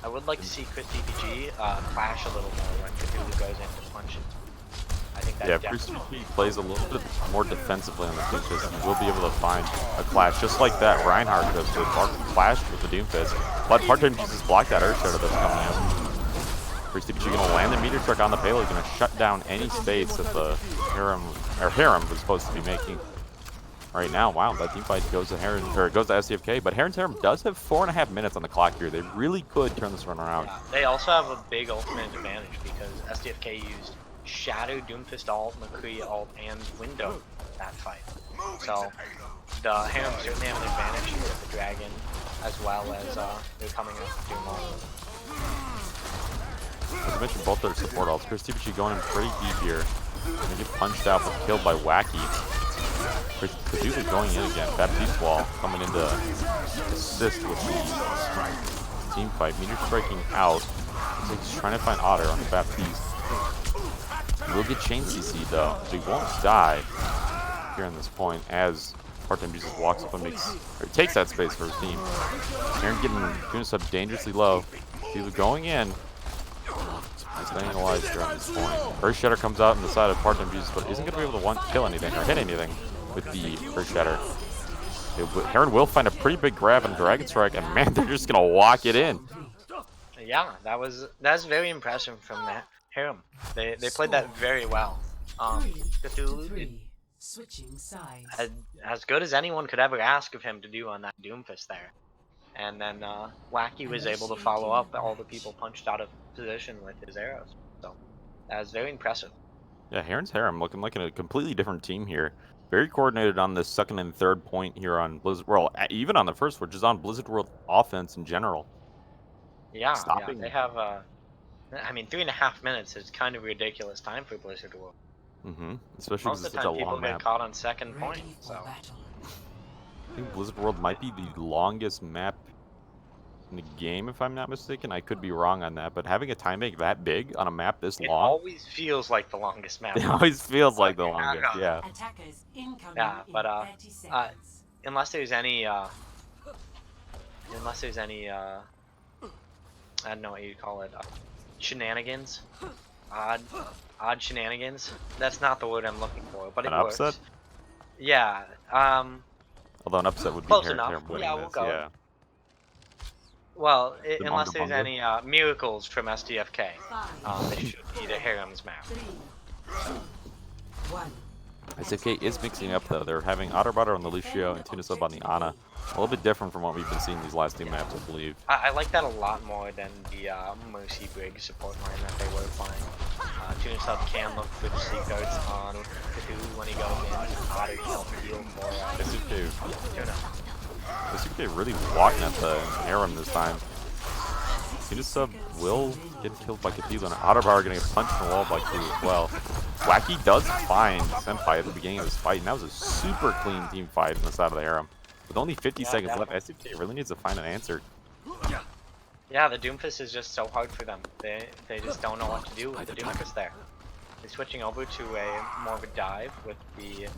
I would like to see Chris DPG clash a little more when Cthulhu goes in to punch it. I think that Chris DPG plays a little bit more defensively on the Doomfist. He will be able to find a clash just like that Reinhardt does with Mark clashed with the Doomfist. But Part-Time Jesus blocked that Earth Shadow that's coming out. Chris DPG gonna land the Meteor Truck on the payload, gonna shut down any space that the Harem was supposed to be making. Right now, wow, that team fight goes to SDFK, but Harem does have 4.5 minutes on the clock here. They really could turn this run around. Yeah, they also have a big ultimate advantage because SDFK used Shadow, Doomfist ult, McCree ult, and Window that fight. So the Harem certainly have an advantage here with the Dragon, as well as they're coming up with Doom ult. As I mentioned, both their support ults. Chris DPG going in pretty deep here. They get punched out but killed by Wacky. Cthulhu going in again. Baptiste Wall coming in to assist with the team fight. Meteor striking out. Looks like he's trying to find Otter on the Baptiste. He will get chain CC though, so he won't die here on this point as Part-Time Jesus walks up and takes that space for his team. Aaron getting Tuna Sub dangerously low. Cthulhu going in. He's staying alive here on this point. Earth Shatter comes out on the side of Part-Time Jesus, but isn't going to be able to kill anything or hit anything with the Earth Shatter. Heron will find a pretty big grab and Dragon Strike, and man, they're just going to walk it in. Yeah, that's very impressive from that Harem. They played that very well. Cthulhu did as good as anyone could ever ask of him to do on that Doomfist there. And then Wacky was able to follow up all the people punched out of position with his arrows. So that was very impressive. Yeah, Heron's Harem looking like a completely different team here. Very coordinated on the second and third point here on Blizzard World, even on the first, which is on Blizzard World offense in general. Yeah, they have, I mean, 3.5 minutes is kind of ridiculous time for Blizzard World. Especially Most because of the it's such a time people long get map. caught on second point, so. I think Blizzard World might be the longest map in the game, if I'm not mistaken. I could be wrong on that, but having a time bank that big on a map this It long, always feels like the longest map. it always feels like the Okay, longest. Yeah. Attackers incoming Yeah, but in 30 seconds. unless there's any I don't know what you'd call it, shenanigans, odd shenanigans. That's not the word I'm looking for, but it An works. upset? Yeah. Although an upset would be Close Harem enough. winning Yeah, we'll this. go. Yeah. Well, The unless bunga there's bunga. any miracles from SDFK, 5, it should be the Harem's map. 3, 2, 1. SDFK is mixing up though. They're having Otterbutter on the Lucio and Tuna Sub on the Ana. A little bit different from what we've been seeing these last two maps, I believe. I like that a lot more than the Mercy Brig support line that they were playing. Tuna Sub can look for the sleep guards on Cthulhu when he goes in. Otter can help heal for SDFK, Tuna. SDFK really walking at the Harem this time. Tuna Sub will get killed by Cthulhu, and Otterbutter gonna get punched in the wall by Cthulhu as well. Wacky does find Senpai at the beginning of this fight, and that was a super clean team fight on the side of the Harem. With only 50 seconds left, SDFK really needs to find an answer. Yeah, the Doomfist is just so hard for them. They just don't know what to do with the Doomfist there. They're switching over to a more of a dive with the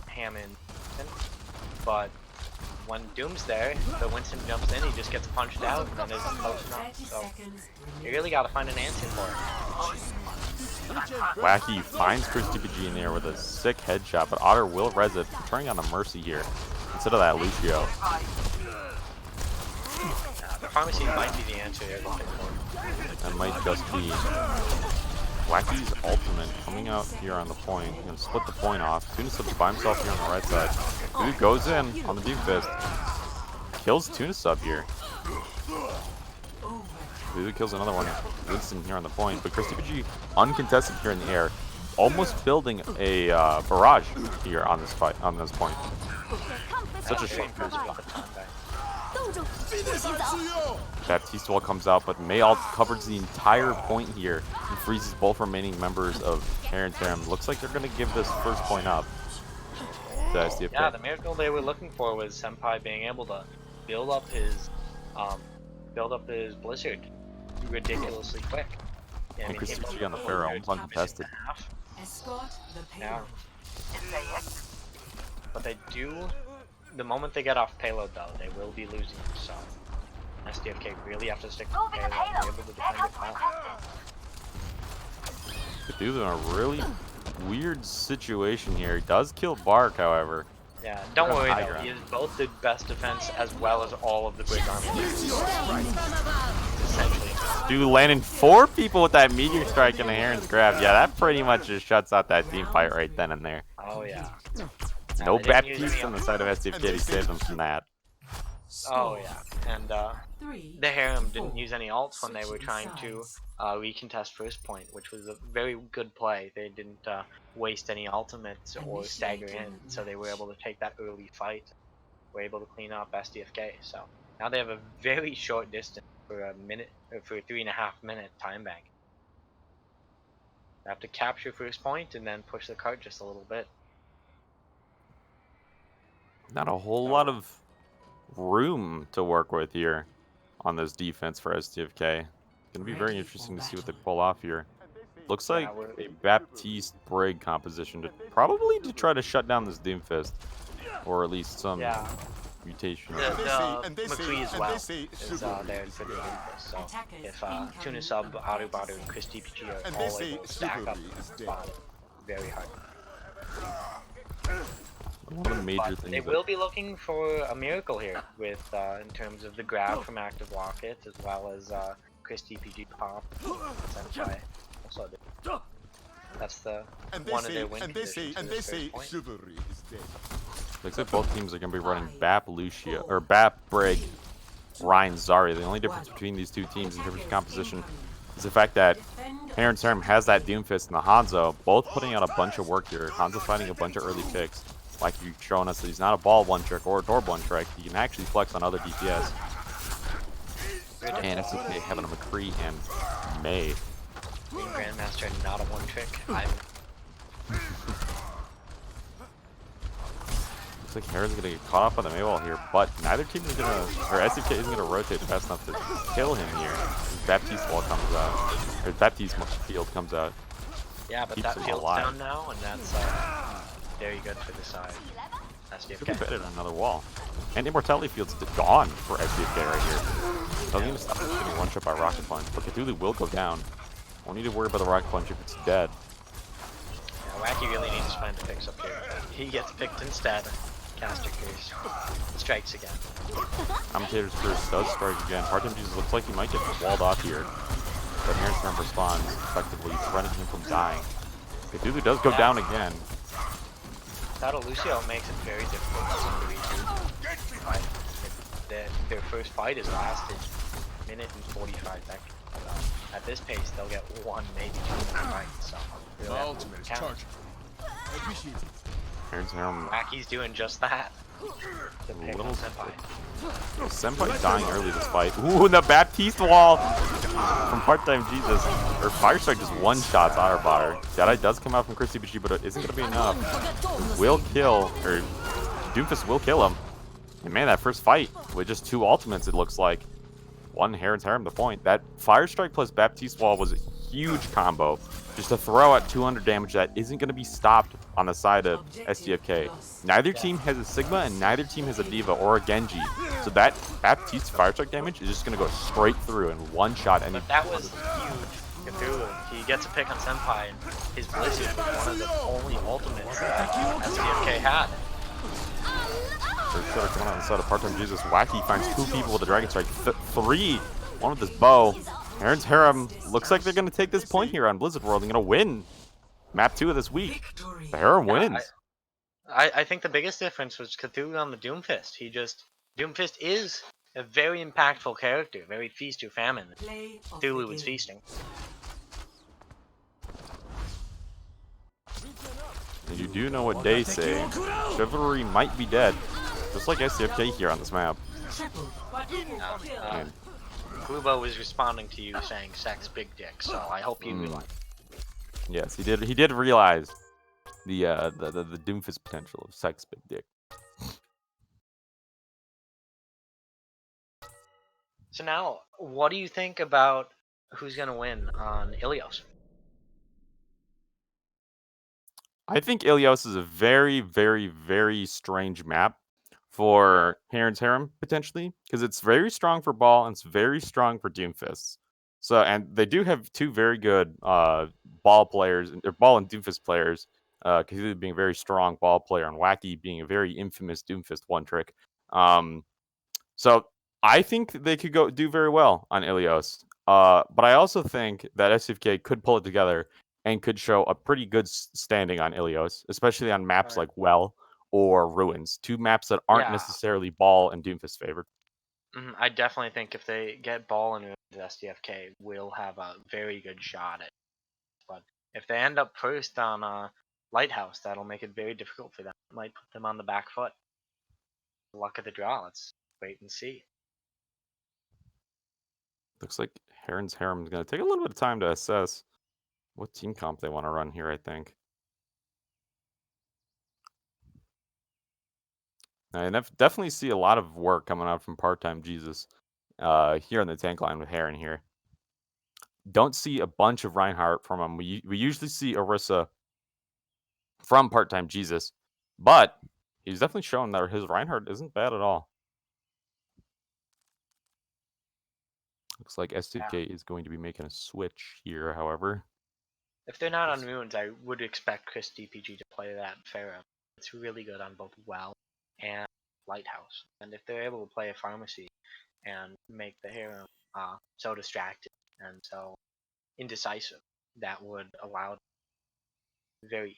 Hammond, but when Doom's there, the Winston jumps in, he just gets punched out and is close enough. So you really got to find an answer for it. Wacky finds Chris TPG in there with a sick headshot, but Otter will res it, turning on the Mercy here instead of that Lucio. The pharmacy might be the answer they're looking for. That might just be Wacky's ultimate coming out here on the point. He's gonna split the point off. Tuna Sub by himself here on the right side. Dude goes in on the Doomfist. Kills Tuna Sub here. Dude kills another one. Winston here on the point, but Chris TPG uncontested here in the air, almost building a barrage here on this fight, on this point. Such a short burst. Baptiste wall comes out, but Mayalt covers the entire point here and freezes both remaining members of HAREM. Looks like they're going to give this first point up to SDFK. Yeah, the miracle they were looking for was Senpai being able to build up his Blizzard ridiculously quick. Yeah, And Chris TPG on the Pharaoh, almost uncontested. Escort the Yeah. payload. But they do, the moment they get off payload though, they will be losing. So SDFK really have to stick to the payload and be able to defend it well. Cthulhu in a really weird situation here. He does kill Bark, however. Yeah, don't worry High though, ground. he is both the best defense as well as all of the big army. Essentially. Dude landing 4 people with that meteor strike and the Heron's grab. Yeah, that pretty much just shuts out that team fight right then and there. Oh yeah. No they didn't use Baptiste any on the side of SDFK to save them from that. Oh yeah. And the Harem didn't four. use any ults when they were trying to recontest first point, which was a very good play. They didn't waste any ultimates or stagger in, so they were able to take that early fight. Were able to clean up SDFK. So now they have a very short distance for a minute, or for a 3.5 minute time bank. They have to capture first point and then push the cart just a little bit. Not a whole lot of room to work with here on this defense for SDFK. Gonna be very interesting to see what they pull off here. Looks like a Baptiste Brig composition to probably to try to shut down this Doomfist, or at least some Yeah. mutation. The McCree as well is there for the Doomfist. So if Tuna Sub, Arubaru, and Chris TPG are all able to stack up the spot, very hard. One of the major But things they that- will be looking for a miracle here with in terms of the grab from active rockets as well as Chris TPG pop. Senpai also did. That's the one of their win conditions for this first point. chivalry is dead. Looks like both teams are going to be running Bap Lucia, or Bap Brig, Ryan Zarya. The only difference between these two teams in terms of composition is the fact that HAREM has that Doomfist and the Hanzo, both putting out a bunch of work here. Hanzo finding a bunch of early picks. Like you've shown us that he's not a ball one trick or a door one trick. He can actually flex on other DPS. And SDK having a McCree and May. Being Grandmaster, not a one trick. Looks like Haren's gonna get caught up on the Maywall here, but neither team is gonna, or SDFK isn't gonna rotate fast enough to kill him here. Baptiste wall comes out, or Baptiste field comes out. Yeah, but Keeps that him field's alive. down now, and that's very good for the side. Could be SDFK. better than another wall. And Immortality Field's gone for SDFK right here. Doesn't even stop him from getting one shot by Rocket Punch, but Cthulhu will go down. Won't need to worry about the Rocket Punch if it's dead. Yeah, Wacky really needs to find the picks up here. He gets picked instead. Caster Curse. Strikes again. Commentator's Curse does strike again. Part-Time Jesus looks like he might get walled off here. But Heron's Harem responds effectively, preventing him from dying. Cthulhu does go down again. Without Lucio makes it very difficult for them to reach fight. Their first fight has lasted a minute and 45 seconds. At this pace, they'll get one, maybe 2 more fights. So really have to count. Heron's Harem, Wacky's doing just that. The pick on Senpai. Senpai dying early this fight. Ooh, and the Baptiste wall from Part-Time Jesus. Or Fire Strike just one-shots Otterbotter. Jedi does come out from Christy Bichi, but it isn't going to be enough. Will kill, or Doomfist will kill him. And man, that first fight with just 2 ultimates, it looks like. One Heron's Harem, the point. That Fire Strike plus Baptiste wall was a huge combo. Just to throw out 200 damage that isn't going to be stopped on the side of SDFK. Neither team has a Sigma and neither team has a Diva or a Genji. So that Baptiste Fire Strike damage is just going to go straight through and one-shot any. But that was huge. Cthulhu, he gets a pick on Senpai, and his Blizzard was one of the only ultimates that SDFK had. First shot coming on the side of Part-Time Jesus. Wacky finds 2 people with a Dragon Strike. 3, one with this bow. Heron's Harem looks like they're going to take this point here on Blizzard World and going to win map 2 of this week. The Harem wins. I think the biggest difference was Cthulhu on the Doomfist. Doomfist is a very impactful character, very feast or famine. Cthulhu was feasting. And you do know what they say. Chivalry might be dead. Just like SDFK here on this map. And Kubo was responding to you saying sex big dick, so I hope you realize. Yes, he did realize the Doomfist potential of sex big dick. So now, what do you think about who's gonna win on Ilios? I think Ilios is a very, very, very strange map for Heron's Harem, potentially, because it's very strong for Ball and it's very strong for Doomfist. So, and they do have 2 very good Ball players, or Ball and Doomfist players, Cthulhu being a very strong Ball player and Wacky being a very infamous Doomfist one-trick. So, I think they could do very well on Ilios. But I also think that SFK could pull it together and could show a pretty good standing on Ilios, especially on maps like Well or Ruins, 2 maps that aren't necessarily Ball and Doomfist favored. I definitely think if they get Ball and SDFK, will have a very good shot at it. But if they end up first on Lighthouse, that'll make it very difficult for them. It might put them on the back foot. Luck of the draw. Let's wait and see. Looks like Heron's Harem is going to take a little bit of time to assess what team comp they want to run here, I think. I definitely see a lot of work coming out from Part-Time Jesus here on the tank line with Heron here. Don't see a bunch of Reinhardt from him. We usually see Orisa from Part-Time Jesus, but he's definitely shown that his Reinhardt isn't bad at all. Looks like SDK is going to be making a switch here, however. If they're not on Ruins, I would expect Chris DPG to play that Pharaoh. It's really good on both Well and Lighthouse. And if they're able to play a Pharmacy and make the Harem so distracted and so indecisive, that would allow very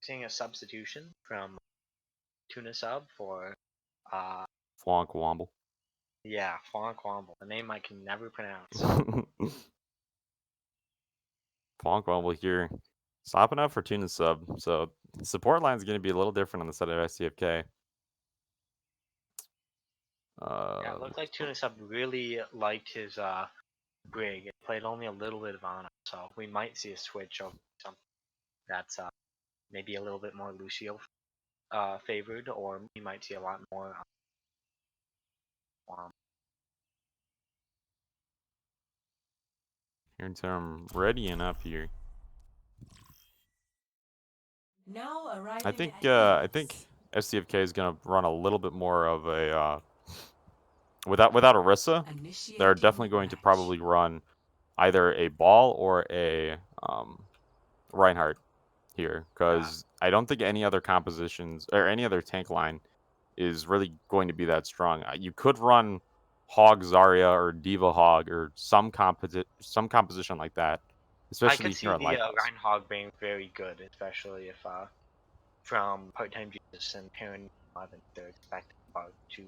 seeing a substitution from Tuna Sub for Flonk Womble. Yeah, Flonk Womble, a name I can never pronounce. Flonk Womble here, stopping up for Tuna Sub. So the support line is going to be a little different on the side of SDFK. Yeah, it looked like Tuna Sub really liked his Brig. It played only a little bit of Honor, so we might see a switch over something that's maybe a little bit more Lucio favored, or you might see a lot more. Here's I'm readying up here. Now arriving I think at SDFK is gonna run a little bit more of a without Orisa. They're definitely going to probably run either a Ball or a Reinhardt here, because I don't think any other compositions or any other tank line is really going to be that strong. You could run Hog Zarya or Diva Hog or some composition like that, I especially could see here at the Lighthouse. Reinhog being very good, especially if from Part-Time Jesus and Heron 11 they're expecting about 2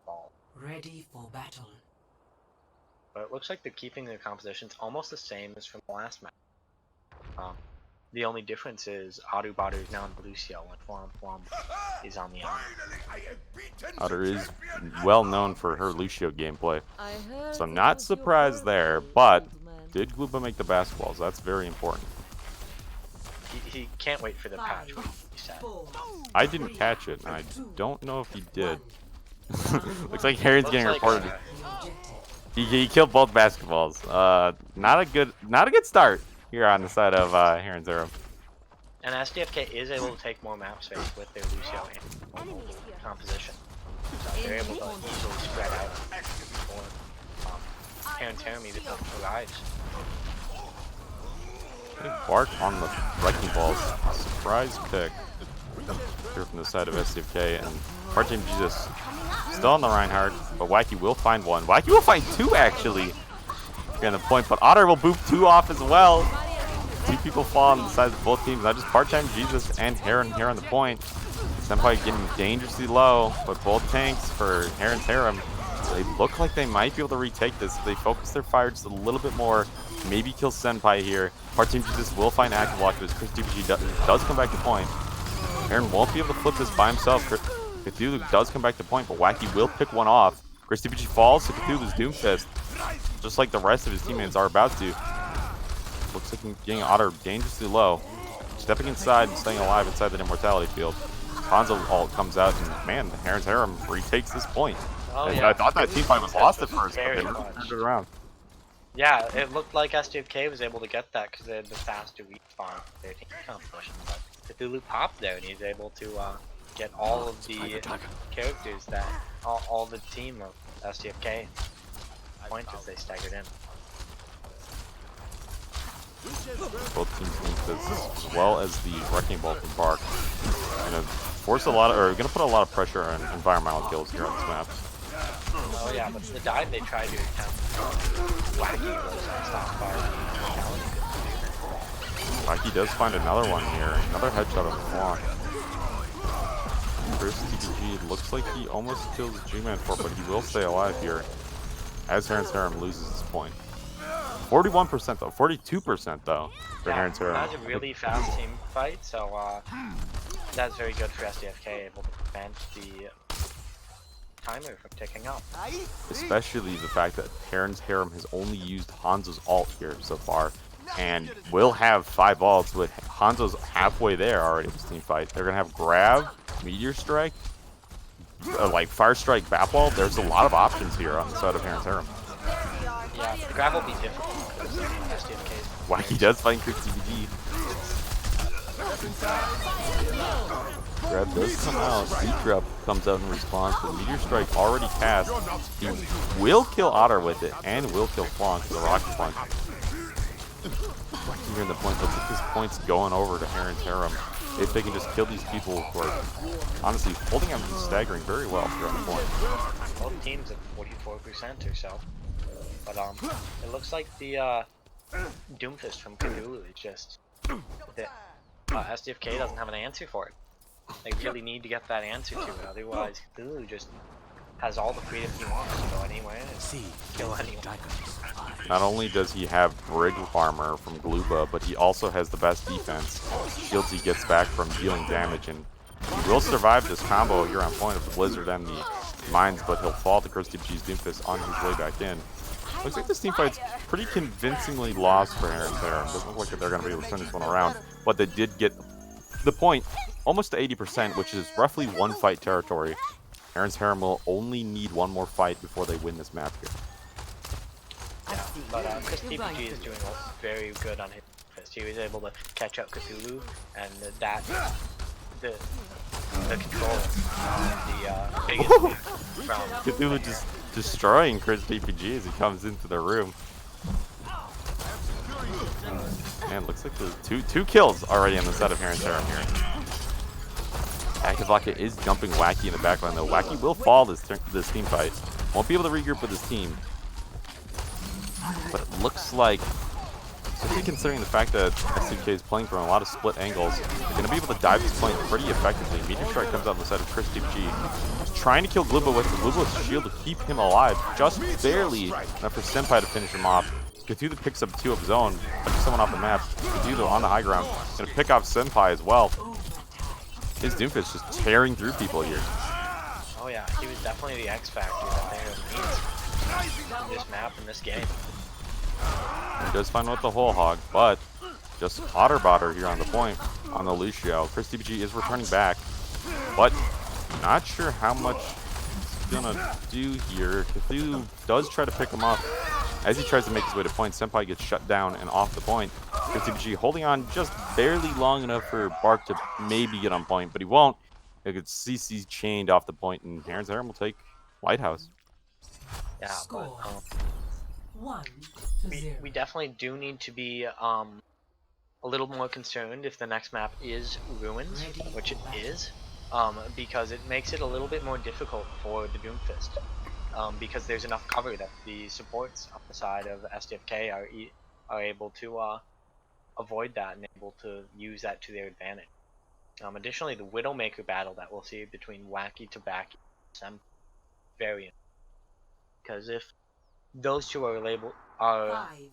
Ball. ready for battle. But it looks like they're keeping their compositions almost the same as from the last match. The only difference is Audubon is now in Lucio and Flom is on the Honor. Otter is well known for her Lucio gameplay, so I'm not surprised there, but did Gluba make the basketballs? That's very important. He can't wait for the patch, he said. I didn't catch it, and I don't know if he did. Looks like Heron's getting reported. He killed both basketballs. Not a good start here on the side of Heron's Harem. And SDFK is able to take more map space with their Lucio and composition. So they're able to easily spread out before Heron's Harem even arrives. Bark on the Wrecking Balls. Surprise pick here from the side of SDFK, and Part-Time Jesus still on the Reinhardt, but Wacky will find one. Wacky will find two, actually. Here on the point, but Otter will boop two off as well. Two people fall on the sides of both teams, not just Part-Time Jesus and Heron here on the point. Senpai getting dangerously low, but both tanks for Heron's Harem, they look like they might be able to retake this. They focus their fire just a little bit more, maybe kill Senpai here. Part-Time Jesus will find active lock, but Chris DPG does come back to point. Heron won't be able to flip this by himself. Cthulhu does come back to point, but Wacky will pick one off. Chris DPG falls to Cthulhu's Doomfist, just like the rest of his teammates are about to. Looks like he's getting Otter dangerously low. Stepping inside and staying alive inside the Immortality field. Hanzo ult comes out, and man, the Heron's Harem retakes this point. Oh, And yeah. I thought that teamfight was lost at first, but they Very much. turned it around. Yeah, it looked like SDFK was able to get that because they had the faster respawn for their team composition. But Cthulhu popped there, and he's able to get all of the characters that all the team of SDFK point as they staggered in. Both teams need this, as well as the Wrecking Ball from Bark. Gonna force a lot of, or gonna put a lot of pressure on environmental kills here on this map. Oh yeah, but the dive they tried to attempt Wacky was stopped by Wacky does find another one here, another headshot on the flank. Chris TPG looks like he almost kills G-Man 4, but he will stay alive here as Heron's Harem loses this point. 41% though, 42% though for Heron's Harem. That was a really fast team fight, so that's very good for SDFK, able to prevent the timer from ticking up. Especially the fact that Heron's Harem has only used Hanzo's ult here so far, and will have 5 ults with Hanzo's halfway there already in this team fight. They're gonna have Grab, Meteor Strike, like Fire Strike, Bapwall. There's a lot of options here on the side of Heron's Harem. Yeah, the grab will be difficult because SDFK. Wacky does find Chris TPG. Grab does come out. Z-Drop comes out in response, but Meteor Strike already cast. He will kill Otter with it, and will kill Flonk with the Rocket Punch. Here in the point, let's get this points going over to Heron's Harem. If they can just kill these people who are honestly holding them and staggering very well here on the point. Both teams at 44% or so. But it looks like the Doomfist from Cthulhu is just that SDFK doesn't have an answer for it. They really need to get that answer to it, otherwise Cthulhu just has all the freedom he wants to go anywhere and kill anyone. Not only does he have Brig armor from Gluba, but he also has the best defense. Shields he gets back from dealing damage, and he will survive this combo here on point of the Blizzard and the Mines, but he'll fall to Chris DPG's Doomfist on his way back in. Looks like this team fight's pretty convincingly lost for Heron's Harem. Doesn't look like they're going to be able to turn this one around, but they did get the point almost to 80%, which is roughly one fight territory. Aaron's Harem will only need one more fight before they win this map here. Yeah, but Chris TPG is doing very good on his fist. He was able to catch up Cthulhu, and the control, the biggest move from Cthulhu just destroying Chris TPG as he comes into the room. Man, looks like there's two kills already on the side of Aaron's Harem here. Active Rocket is jumping Wacky in the backline though. Wacky will fall this team fight. Won't be able to regroup with his team. But it looks like, especially considering the fact that SDFK is playing from a lot of split angles, they're going to be able to dive this point pretty effectively. Meteor Strike comes out on the side of Chris TPG. He's trying to kill Glubba with the Glubba's shield to keep him alive, just barely enough for Senpai to finish him off. Cthulhu picks up 2 of his own, punches someone off the map. Cthulhu on the high ground, going to pick off Senpai as well. His Doomfist just tearing through people here. Oh yeah, he was definitely the X factor that they needs in this map and this game. He does find with the whole hog, but just Otterbotter here on the point on the Lucio. Chris TPG is returning back, but not sure how much he's gonna do here. Cthulhu does try to pick him up. As he tries to make his way to point, Senpai gets shut down and off the point. Chris TPG holding on just barely long enough for Bark to maybe get on point, but he won't. He gets CC chained off the point, and Aaron's Harem will take Lighthouse. Yeah, Score. but 1-0. we definitely do need to be a little more concerned if the next map is Ruins, which it is, because it makes it a little bit more difficult for the Doomfist. Because there's enough cover that the supports on the side of SDFK are able to avoid that and able to use that to their advantage. Additionally, the Widowmaker battle that we'll see between Wacky, Tabaki, and Sem, very interesting. Because if those two are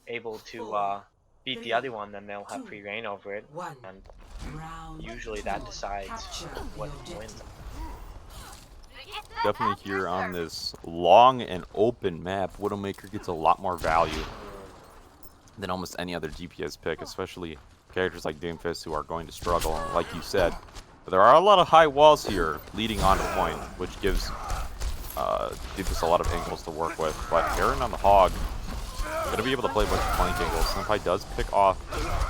able to beat the other one, then they'll have free reign over it, and usually that decides what wins. Definitely here on this long and open map, Widowmaker gets a lot more value than almost any other DPS pick, especially characters like Doomfist who are going to struggle, like you said. But there are a lot of high walls here leading on to point, which gives Doomfist a lot of angles to work with. But Aaron on the Hog, going to be able to play a bunch of flank angles. Senpai does pick off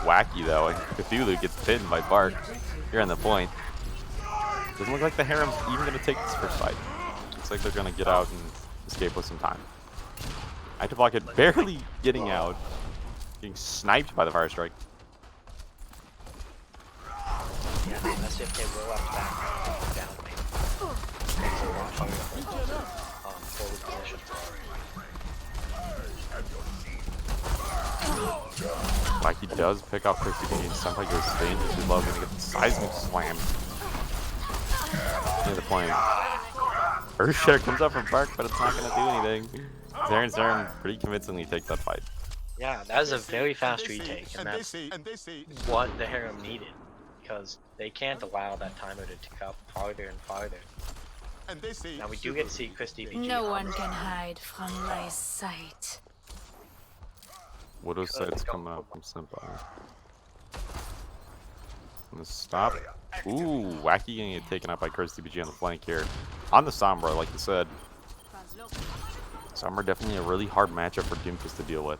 Wacky though, and Cthulhu gets pinned by Bark here on the point. Doesn't look like the Harem's even going to take this first fight. Looks like they're going to get out and escape with some time. Active Rocket barely getting out. Getting sniped by the Fire Strike. Yeah, SDFK will have back down lane. Makes it a lot harder for forward position. Wacky does pick up Chris TPG, and Senpai goes dangerously low, going to get the seismic slam. Near the point. Earthshatter comes up from Bark, but it's not going to do anything. Aaron's Harem pretty convincingly takes that fight. Yeah, that is a very fast retake, and that's what the Harem needed, because they can't allow that timer to tick up farther and farther. Now we do get to see Chris TPG. No one can hide from my sight. Widow's sight's coming out from Senpai. Gonna stop. Ooh, Wacky gonna get taken out by Chris TPG on the flank here. On the Sombra, like you said. Sombra definitely a really hard matchup for Doomfist to deal with.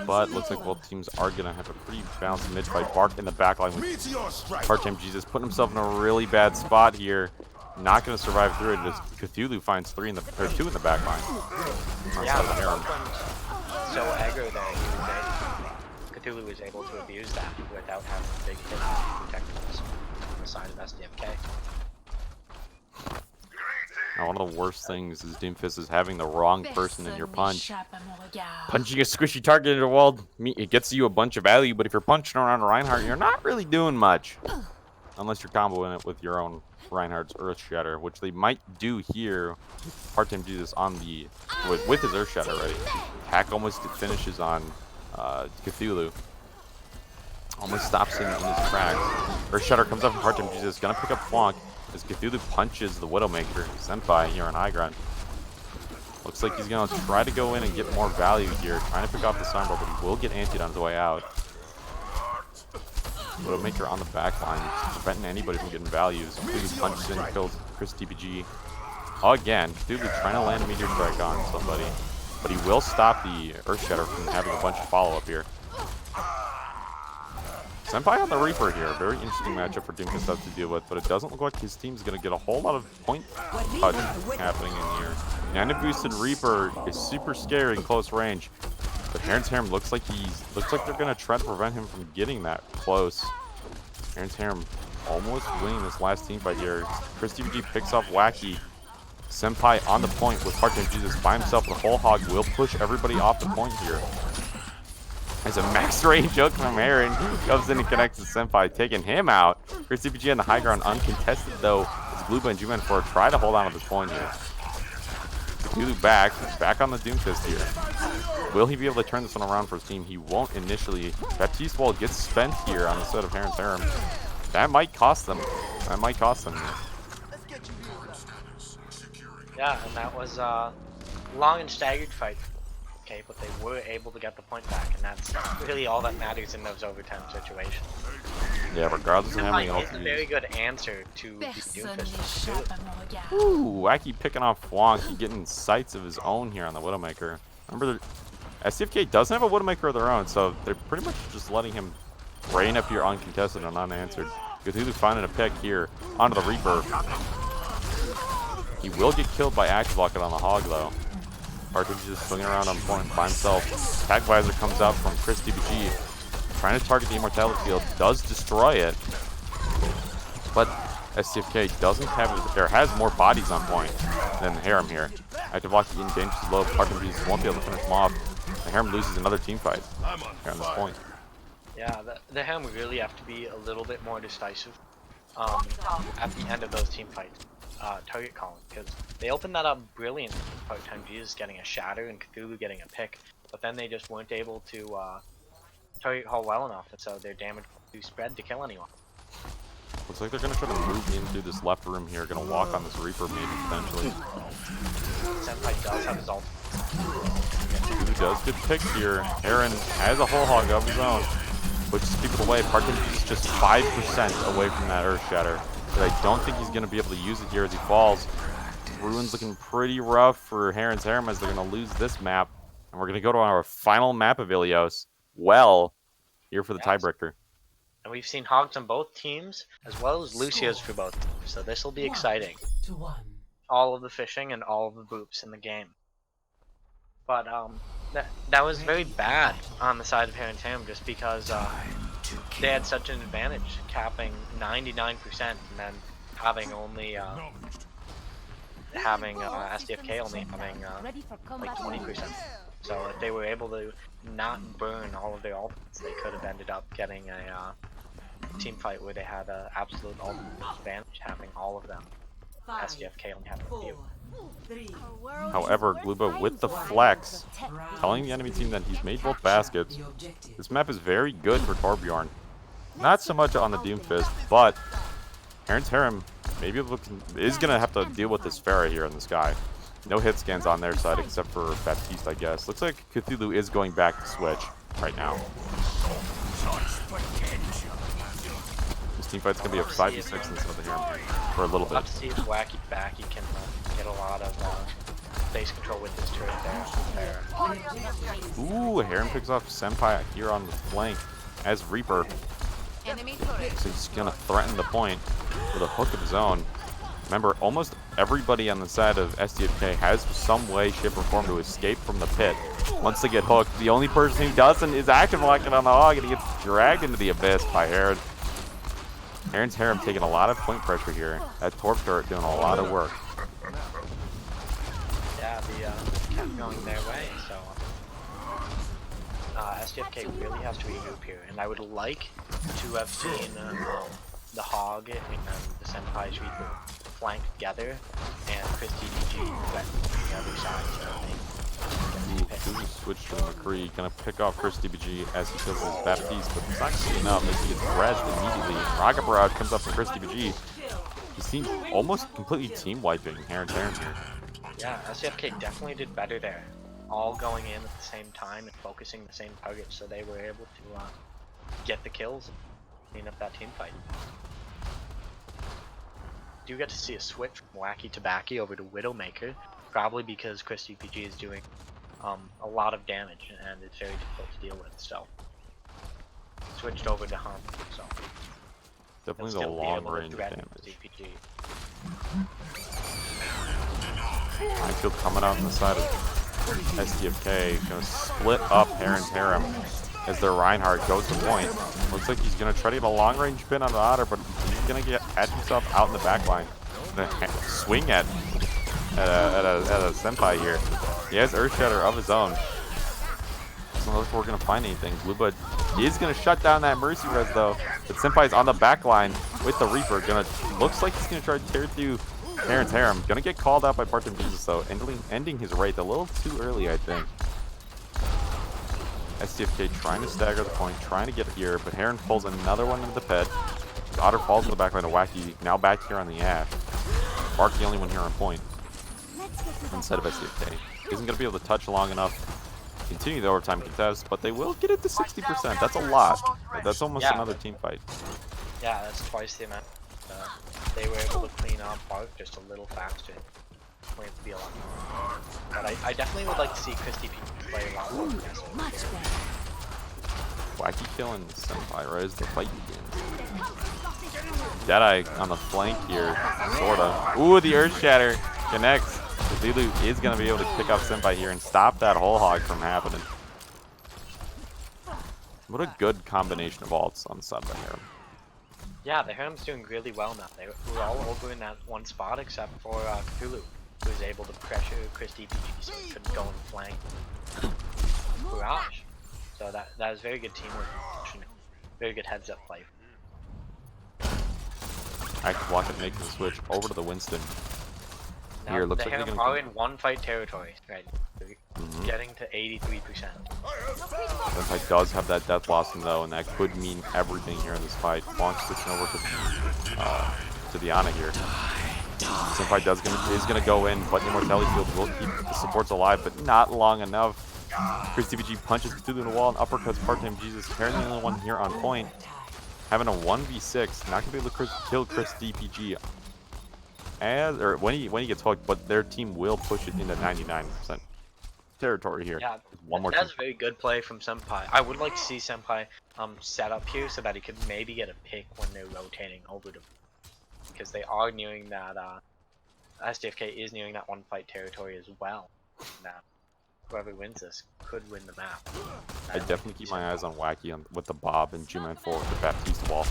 But looks like both teams are gonna have a pretty balanced mid fight. Bark in the backline with Part-Time Jesus putting himself in a really bad spot here. Not gonna survive through it as Cthulhu finds 2 in the backline. Yeah, so aggro that Cthulhu was able to abuse that without having big hit protectors on the side of SDFK. Now, one of the worst things is Doomfist is having the wrong person in your punch. Punching a squishy target into a wall, it gets you a bunch of value, but if you're punching around Reinhardt, you're not really doing much. Unless you're comboing it with your own Reinhardt's Earth Shatter, which they might do here. Part-Time Jesus on the with his Earth Shatter ready. Hack almost finishes on Cthulhu. Almost stops him in his tracks. Earth Shatter comes up from Part-Time Jesus, gonna pick up Flonk as Cthulhu punches the Widowmaker, Senpai here on high ground. Looks like he's gonna try to go in and get more value here, trying to pick off the Sombra, but he will get antied on his way out. Widowmaker on the back line, preventing anybody from getting values. Cthulhu punches in, kills Chris TPG. Again, Cthulhu trying to land a Meteor Strike on somebody. But he will stop the Earthshatter from having a bunch of follow-up here. Senpai on the Reaper here. Very interesting matchup for Doomfist to deal with, but it doesn't look like his team's going to get a whole lot of point touch happening in here. And a boosted Reaper is super scary in close range. But HAREM looks like they're going to try to prevent him from getting that close. HAREM almost winning this last team fight here. Chris TVG picks off Wacky. Senpai on the point with Part-Time Jesus by himself. The whole hog will push everybody off the point here. As a max range hook from Aaron comes in and connects to Senpai, taking him out. Chris TPG on the high ground, uncontested though, as Blue and Juman for try to hold on to this point here. Cthulhu back on the Doomfist here. Will he be able to turn this one around for his team? He won't initially. Baptiste Wall gets spent here on the set of HAREM. That might cost them. That might cost them. Yeah, and that was a long and staggered fight. Okay, but they were able to get the point back, and that's really all that matters in those overtime situations. Yeah, regardless of how many It's a very good answer to the Doomfist. Ooh, Wacky picking off Wonk, getting sights of his own here on the Widowmaker. Remember, SDFK doesn't have a Widowmaker of their own, so they're pretty much just letting him rain up here uncontested and unanswered. Cthulhu finding a pick here onto the Reaper. He will get killed by Active Locket on the Hog, though. Partridge just swinging around on point by himself. Attack Visor comes out from Chris TBG. Trying to target the Immortality Field. Does destroy it. But SDFK doesn't have, or has more bodies on point than HAREM here. Active Locket getting dangerously low. Partridge won't be able to finish him off. And HAREM loses another team fight here on this point. Yeah, the HAREM really have to be a little bit more decisive at the end of those team fights. Target calling, because they opened that up brilliant. Part-Time Jesus getting a shatter and Cthulhu getting a pick, but then they just weren't able to target call well enough, and so their damage to spread to kill anyone. Looks like they're going to try to move into this left room here. Going to walk on this Reaper maybe potentially. Senpai does have his ult. Cthulhu does get picked here. Aaron has a whole hog of his own, pushes people away. Part-Time Jesus just 5% away from that Earth Shatter. But I don't think he's going to be able to use it here as he falls. Ruin's looking pretty rough for HAREM as they're going to lose this map. And we're going to go to our final map of Ilios. Well, here for the tiebreaker. And we've seen hogs on both teams, as well as Lucios for both teams. So this will be exciting. All of the fishing and all of the boops in the game. But that was very bad on the side of HAREM just because they had such an advantage, capping 99% and then having only SDFK only having like 20%. So if they were able to not burn all of their ultimates, they could have ended up getting a team fight where they had an absolute ultimate advantage, having all of them. SDFK only having a few. However, Gluba with the flex, telling the enemy team that he's made both baskets. This map is very good for Torbjorn. Not so much on the Doomfist, but HAREM maybe is going to have to deal with this Pharah here in the sky. No hit scans on their side except for Baptiste, I guess. Looks like Cthulhu is going back to switch right now. This team fight's going to be a 5v6 instead of the HAREM for a little bit. Love to see his Wacky back. He can get a lot of base control with this turret there. Ooh, HAREM picks off Senpai here on the flank as Reaper. So he's going to threaten the point with a hook of his own. Remember, almost everybody on the side of SDFK has some way, shape, or form to escape from the pit. Once they get hooked, the only person who doesn't is Active Locket on the hog, and he gets dragged into the abyss by HAREM. HAREM taking a lot of point pressure here. That Torp turret doing a lot of work. Yeah, the kept going their way, so SDFK really has to regroup here, and I would like to have seen the Hog and the Senpai's Reaper flank together, and Chris TDG went to the other side. Ooh, switch to the McCree, gonna pick off Chris TBG as he kills his Baptiste, but it's not good enough as he gets grazzed immediately. Rocket Barrage comes up from Chris TBG. He's seen almost completely team wiping HAREM here. Yeah, SDFK definitely did better there. All going in at the same time and focusing the same target, so they were able to get the kills. clean up that team fight. Do get to see a switch from Wacky to Backy over to Widowmaker, probably because Chris DPG is doing a lot of damage and it's very difficult to deal with. So switched over to Harm. So Definitely the still be long able to range threaten damage. DPG. Minefield coming out on the side of SDFK, gonna split up Heron's Harem as their Reinhardt goes to point. Looks like he's gonna try to get a long range pin on the Otter, but he's gonna catch himself out in the back line. Gonna swing at a senpai here. He has Earthshatter of his own. Doesn't look like we're gonna find anything. Bluebud is gonna shut down that Mercy Res though. But Senpai's on the back line with the Reaper. Looks like he's gonna try to tear through Heron's Harem. Gonna get called out by Part-Time Jesus though, ending his Wraith a little too early, I think. SDFK trying to stagger the point, trying to get here, but Heron pulls another one into the pit. Otter falls in the back line of Wacky, now back here on the Ash. Bark the only one here on point instead of SDFK. Isn't going to be able to touch long enough to continue the overtime contest, but they will get it to 60%. That's a lot. That's almost another team fight. Yeah, that's twice the amount. They were able to clean up Bark just a little faster. Going to be a lot more. But I definitely would like to see Chris DPG play a lot more aggressive. Much better. Wacky killing Senpai right as the fight begins. Deadeye on the flank here, sorta. Ooh, the Earth Shatter connects. Zulu is gonna be able to pick up Senpai here and stop that whole hog from happening. What a good combination of ults on the side by Harem. Yeah, the Harem's doing really well now. They were all over in that one spot except for Cthulhu, who was able to pressure Chris DPG so he couldn't go and flank Barrage. So that was very good teamwork. Very good heads up play. Active Block and making the switch over to the Winston. Now Here, looks the like they're Harem gonna are in one fight territory, right? They're getting to 83%. Senpai does have that death loss though, and that could mean everything here in this fight. Bonk switching over to the Ana here. Senpai is gonna go in, but the Immortality Field will keep the supports alive, but not long enough. Chris DPG punches through the wall and uppercuts Part-Time Jesus. Heron the only one here on point. Having a 1v6, not gonna be able to kill Chris DPG when he gets hooked, but their team will push it into 99% territory here. Yeah, one more that's a very good play from Senpai. I would like to see Senpai set up here so that he could maybe get a pick when they're rotating over to, because they are nearing that SDFK is nearing that one fight territory as well. Now whoever wins this could win the map. I definitely keep my eyes on Wacky with the Bob and Juman 4 with the Baptiste wall.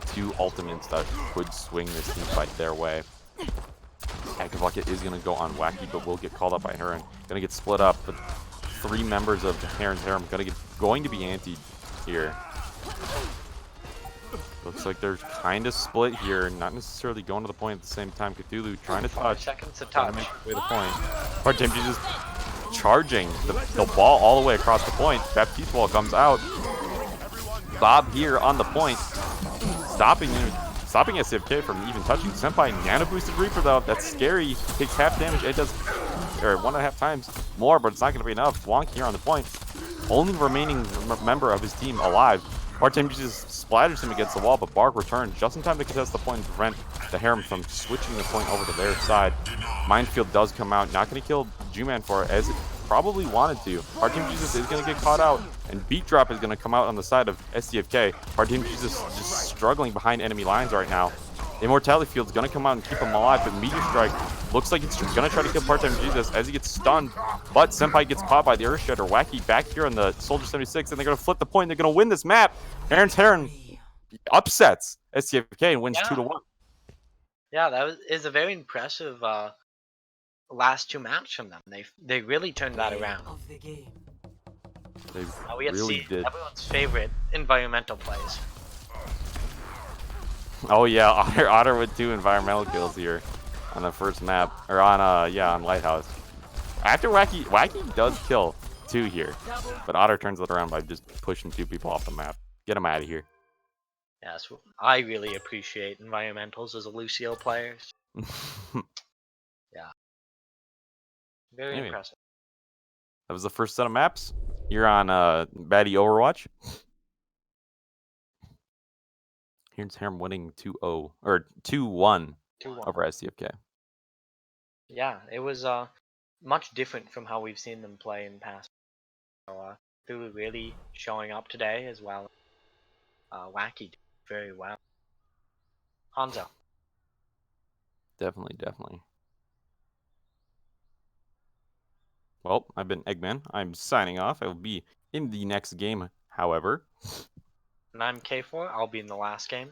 Two ultimates that could swing this team fight their way. Active Bucket is going to go on Wacky, but will get called up by Heron. Going to get split up, but three members of Heron's Harem going to be antied here. Looks like they're kind of split here, not necessarily going to the point at the same time. Cthulhu trying to touch. 5 seconds to Trying touch. to make his way to the point. Part-Time Jesus charging the ball all the way across the point. Baptiste wall comes out. Bob here on the point, stopping SDFK from even touching Senpai. Nano boosted Reaper though, that's scary. Takes half damage. It does, or 1.5 times more, but it's not going to be enough. Wonk here on the point, only remaining member of his team alive. Part-Time Jesus splatters him against the wall, but Bark returns just in time to contest the point and prevent the Harem from switching the point over to their side. Minefield does come out, not going to kill Juman for it as it probably wanted to. Part-Time Jesus is going to get caught out, and Beat Drop is going to come out on the side of SDFK. Part-Time Jesus just struggling behind enemy lines right now. Immortality Field's going to come out and keep him alive, but Meteor Strike looks like it's going to try to kill Part-Time Jesus as he gets stunned, but Senpai gets caught by the Earthshatter. Wacky back here on the Soldier 76, and they're going to flip the point. They're going to win this map. Heron's Harem upsets SDFK and wins 2-1. Yeah, that is a very impressive last two maps from them. They really turned that around. Of the game. They Now we get to really see did. everyone's favorite environmental plays. Oh yeah, Otter with 2 environmental kills here on the first map, or on on Lighthouse. After Wacky does kill 2 here, but Otter turns it around by just pushing 2 people off the map. Get them out of here. Yes, I really appreciate environmentals as a Lucio player. Yeah, very Anyway. impressive. That was the first set of maps. You're on Baddy Overwatch. Here's HAREM winning 2-0 or 2-1 2-1. over SDFK. Yeah, it was much different from how we've seen them play in past. So they were really showing up today as well. Wacky did very well. Hanzo. Definitely, definitely. Well, I've been Eggman. I'm signing off. I will be in the next game, however. And I'm K4. I'll be in the last game.